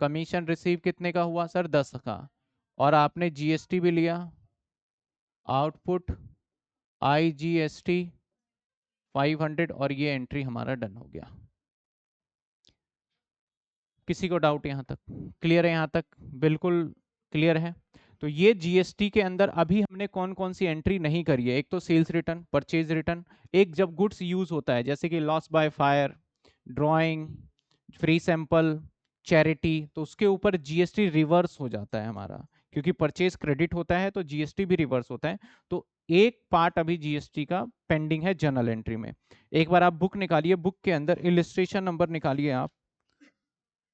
कमीशन रिसीव कितने का हुआ सर, 10 का, और आपने जीएसटी भी लिया, आउटपुट आईजीएसटी 500, और ये एंट्री हमारा डन हो गया। किसी को डाउट यहाँ तक, क्लियर है यहाँ तक, बिल्कुल क्लियर है। तो ये जीएसटी के अंदर अभी हमने कौन कौन सी एंट्री नहीं करी है, एक तो सेल्स रिटर्न, परचेज रिटर्न, एक जब गुड्स यूज होता है जैसे कि loss by fire, drawing, free sample, charity, तो उसके ऊपर जीएसटी रिवर्स हो जाता है हमारा, क्योंकि परचेज क्रेडिट होता है तो जीएसटी भी रिवर्स होता है। तो एक पार्ट अभी जीएसटी का पेंडिंग है जर्नल एंट्री में। एक बार आप बुक निकालिए, बुक के अंदर इलिस्ट्रेशन नंबर निकालिए आप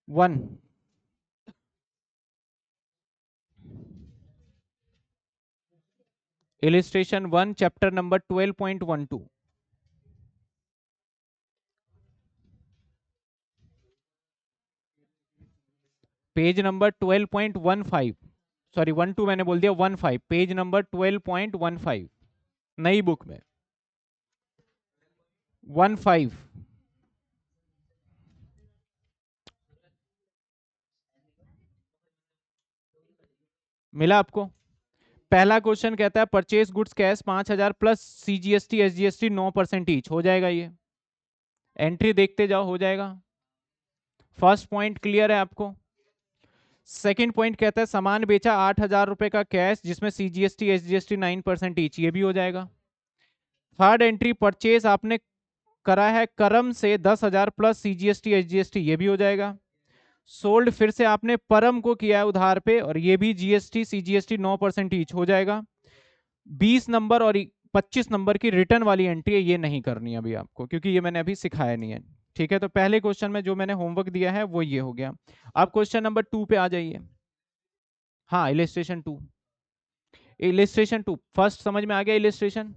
1, illustration 1 chapter number 12.12, page number 12.15, sorry 12 मैंने बोल दिया, 15, पेज नंबर 12.15, नई बुक में 15। मिला आपको। पहला क्वेश्चन कहता है purchase goods cash 5,000 plus CGST SGST 9% each, हो जाएगा ये, एंट्री देखते जाओ, हो जाएगा। फर्स्ट पॉइंट क्लियर है आपको। सेकंड पॉइंट कहता है सामान बेचा 8,000 रुपए का कैश जिसमें सीजीएसटी एसजीएसटी 9% ईच, ये भी हो जाएगा। थर्ड एंट्री परचेज आपने करा है करम से 10,000 प्लस सीजीएसटी एसजीएसटी, ये भी हो जाएगा। सोल्ड फिर से आपने परम को किया है उधार पे, और ये भी जीएसटी सीजीएसटी 9% ईच, हो जाएगा। 20 नंबर और 25 नंबर की रिटर्न वाली एंट्री है, ये नहीं करनी अभी आपको, क्योंकि ये मैंने अभी सिखाया नहीं है, ठीक है। तो पहले क्वेश्चन में जो मैंने होमवर्क दिया है वो ये हो गया। अब क्वेश्चन नंबर 2 पे आ जाइए। हाँ, इलिस्ट्रेशन 2, इलिस्ट्रेशन 2 फर्स्ट समझ में आ गया। इलिस्ट्रेशन,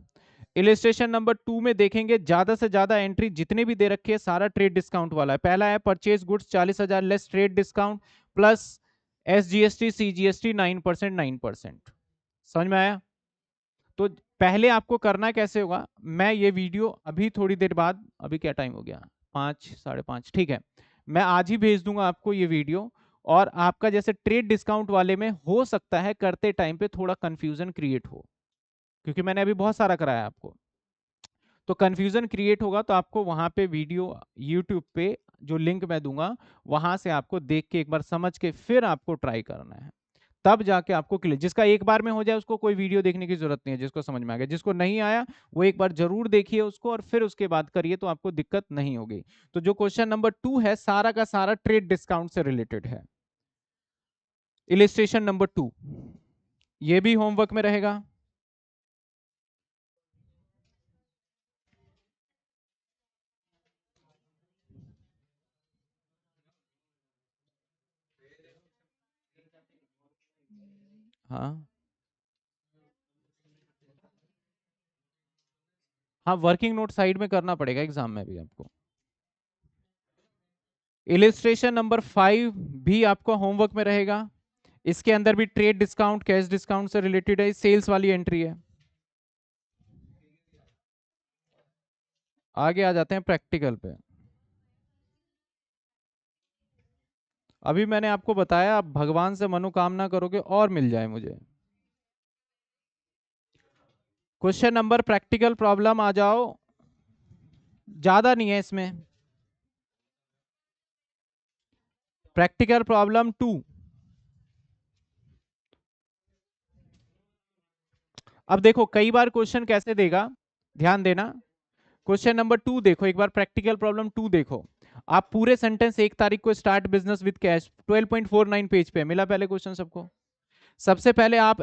इलिस्ट्रेशन नंबर 2 में देखेंगे ज्यादा से ज्यादा एंट्री जितने भी दे रखे हैं सारा ट्रेड डिस्काउंट वाला है। पहला है purchase goods 40,000 less trade discount plus SGST CGST 9%, 9%, समझ में आया। तो पहले आपको करना कैसे होगा, मैं ये वीडियो अभी थोड़ी देर बाद, अभी क्या टाइम हो गया, 5 5:30 ठीक है, मैं आज ही भेज दूंगा आपको ये वीडियो। और आपका जैसे ट्रेड डिस्काउंट वाले में हो सकता है करते टाइम पे थोड़ा कंफ्यूजन क्रिएट हो, क्योंकि मैंने अभी बहुत सारा कराया आपको, तो कंफ्यूजन क्रिएट होगा। तो आपको वहां पे वीडियो यूट्यूब पे जो लिंक मैं दूंगा, वहां से आपको देख के एक बार समझ के फिर आपको ट्राई करना है, तब जाके आपको क्लियर। जिसका एक बार में हो जाए उसको कोई वीडियो देखने की जरूरत नहीं है, जिसको समझ में आ गया। जिसको नहीं आया वो एक बार जरूर देखिए उसको और फिर उसके बाद करिए, तो आपको दिक्कत नहीं होगी। तो जो क्वेश्चन नंबर 2 है सारा का सारा ट्रेड डिस्काउंट से रिलेटेड है। इलिस्ट्रेशन नंबर 2 ये भी होमवर्क में रहेगा। हाँ हाँ, वर्किंग नोट साइड में करना पड़ेगा एग्जाम में भी आपको। इलिस्ट्रेशन नंबर 5 भी आपको होमवर्क में रहेगा। इसके अंदर भी ट्रेड डिस्काउंट कैश डिस्काउंट से रिलेटेड है, सेल्स वाली एंट्री है। आगे आ जाते हैं प्रैक्टिकल पे। अभी मैंने आपको बताया आप भगवान से मनोकामना करोगे और मिल जाए मुझे। क्वेश्चन नंबर प्रैक्टिकल प्रॉब्लम आ जाओ, ज्यादा नहीं है इसमें। Practical problem 2। अब देखो कई बार क्वेश्चन कैसे देगा, ध्यान देना। क्वेश्चन नंबर 2 देखो एक बार, प्रैक्टिकल प्रॉब्लम 2 देखो। आप पूरे सेंटेंस 1 तारीख को start business with cash 12.49 page पे मिला पहले क्वेश्चन सबको। सबसे पहले आप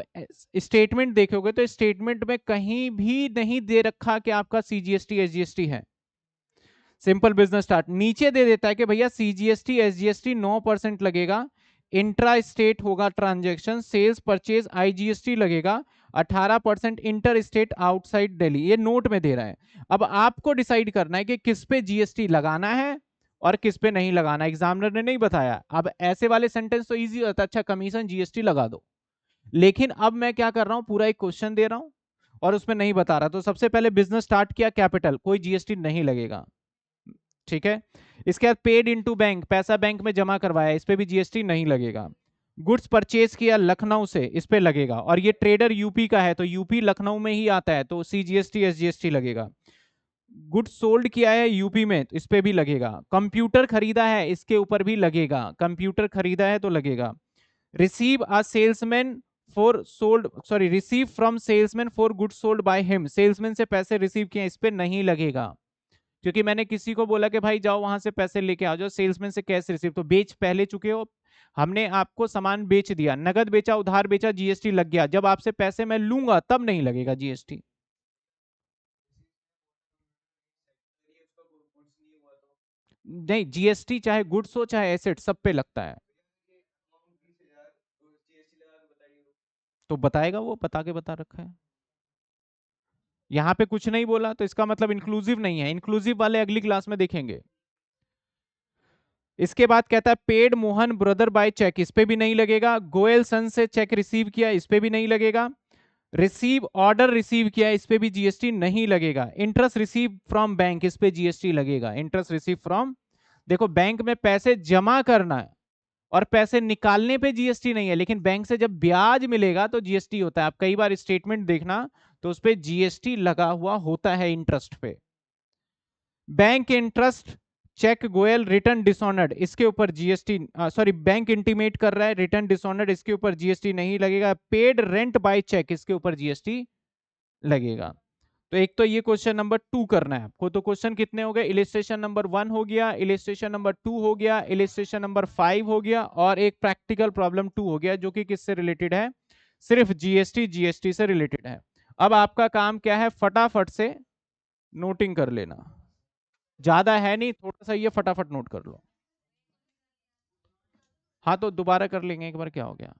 स्टेटमेंट देखोगे तो स्टेटमेंट में कहीं भी नहीं दे रखा कि आपका सीजीएसटी एसजीएसटी है। सिंपल बिजनेस स्टार्ट नीचे दे देता है कि भैया सीजीएसटी एसजीएसटी 9% लगेगा, इंट्रा स्टेट होगा ट्रांजेक्शन, सेल्स परचेज आईजीएसटी लगेगा 18%, इंटर स्टेट आउटसाइड दिल्ली, ये नोट में दे रहा है। अब आपको डिसाइड करना है कि किस पे जीएसटी लगाना है और किस पे नहीं लगाना। एग्जामिनर ने नहीं बताया। अब ऐसे वाले सेंटेंस तो इजी होता है, अच्छा कमीशन जीएसटी लगा दो, लेकिन अब मैं क्या कर रहा हूं, पूरा एक क्वेश्चन दे रहा हूं और उसमें नहीं बता रहा। तो सबसे पहले बिजनेस स्टार्ट किया कैपिटल, कोई जीएसटी नहीं लगेगा, ठीक है। इसके बाद पेड इनटू बैंक, पैसा बैंक में जमा करवाया, इस पे भी जीएसटी नहीं लगेगा। गुड्स परचेज किया लखनऊ से, इस पे लगेगा, और ये ट्रेडर यूपी का है तो यूपी लखनऊ में ही आता है तो सीजीएसटी एसजीएसटी लगेगा। गुड्स सोल्ड किया है यूपी में तो इस पे भी लगेगा। कंप्यूटर खरीदा है इसके ऊपर भी लगेगा, कंप्यूटर खरीदा है तो लगेगा। Receive a salesman for sold, sorry receive from salesman for goods sold by him, salesman से पैसे रिसीव किए, इस पे नहीं लगेगा, क्योंकि मैंने किसी को बोला कि भाई जाओ वहां से पैसे लेके आ जाओ, सेल्समैन से कैश रिसीव, तो बेच पहले चुके हो, हमने आपको सामान बेच दिया, नगद बेचा उधार बेचा जीएसटी लग गया, जब आपसे पैसे मैं लूंगा तब नहीं लगेगा जीएसटी। नहीं, जीएसटी चाहे गुड्स हो चाहे एसेट सब पे लगता है। तो बताएगा, वो बता के बता रखा है। यहाँ पे कुछ नहीं बोला तो इसका मतलब इंक्लूसिव नहीं है, इंक्लूसिव वाले अगली क्लास में देखेंगे। इसके बाद कहता है paid Mohan brother by cheque, इस पे भी नहीं लगेगा। गोयल सन से चेक रिसीव किया, इस पे भी नहीं लगेगा। रिसीव ऑर्डर रिसीव किया, इस पे भी जीएसटी नहीं लगेगा। इंटरेस्ट रिसीव फ्रॉम बैंक, इस पे जीएसटी लगेगा। इंटरेस्ट रिसीव फ्रॉम, देखो बैंक में पैसे जमा करना है और पैसे निकालने पे जीएसटी नहीं है, लेकिन बैंक से जब ब्याज मिलेगा तो जीएसटी होता है। आप कई बार स्टेटमेंट देखना तो उस पर जीएसटी लगा हुआ होता है इंटरेस्ट पे। Bank interest cheque Goyal return dishonoured, इसके ऊपर जीएसटी, सॉरी बैंक इंटीमेट कर रहा है रिटर्न डिसऑनर्ड, इसके ऊपर जीएसटी नहीं लगेगा। पेड रेंट बाय चेक, इसके ऊपर जीएसटी लगेगा। तो एक तो ये क्वेश्चन नंबर 2 करना है आपको। तो क्वेश्चन कितने हो गए, इलिस्ट्रेशन नंबर 1 हो गया, इलिस्ट्रेशन नंबर 2 हो गया, इलिस्ट्रेशन नंबर 5 हो गया, और एक प्रैक्टिकल प्रॉब्लम 2 हो गया, जो कि किससे रिलेटेड है, सिर्फ जीएसटी जीएसटी से रिलेटेड है। अब आपका काम क्या है, फटाफट से नोटिंग कर लेना, ज्यादा है नहीं, थोड़ा सा ये फटाफट नोट कर लो। हाँ तो दोबारा कर लेंगे एक बार, क्या हो गया।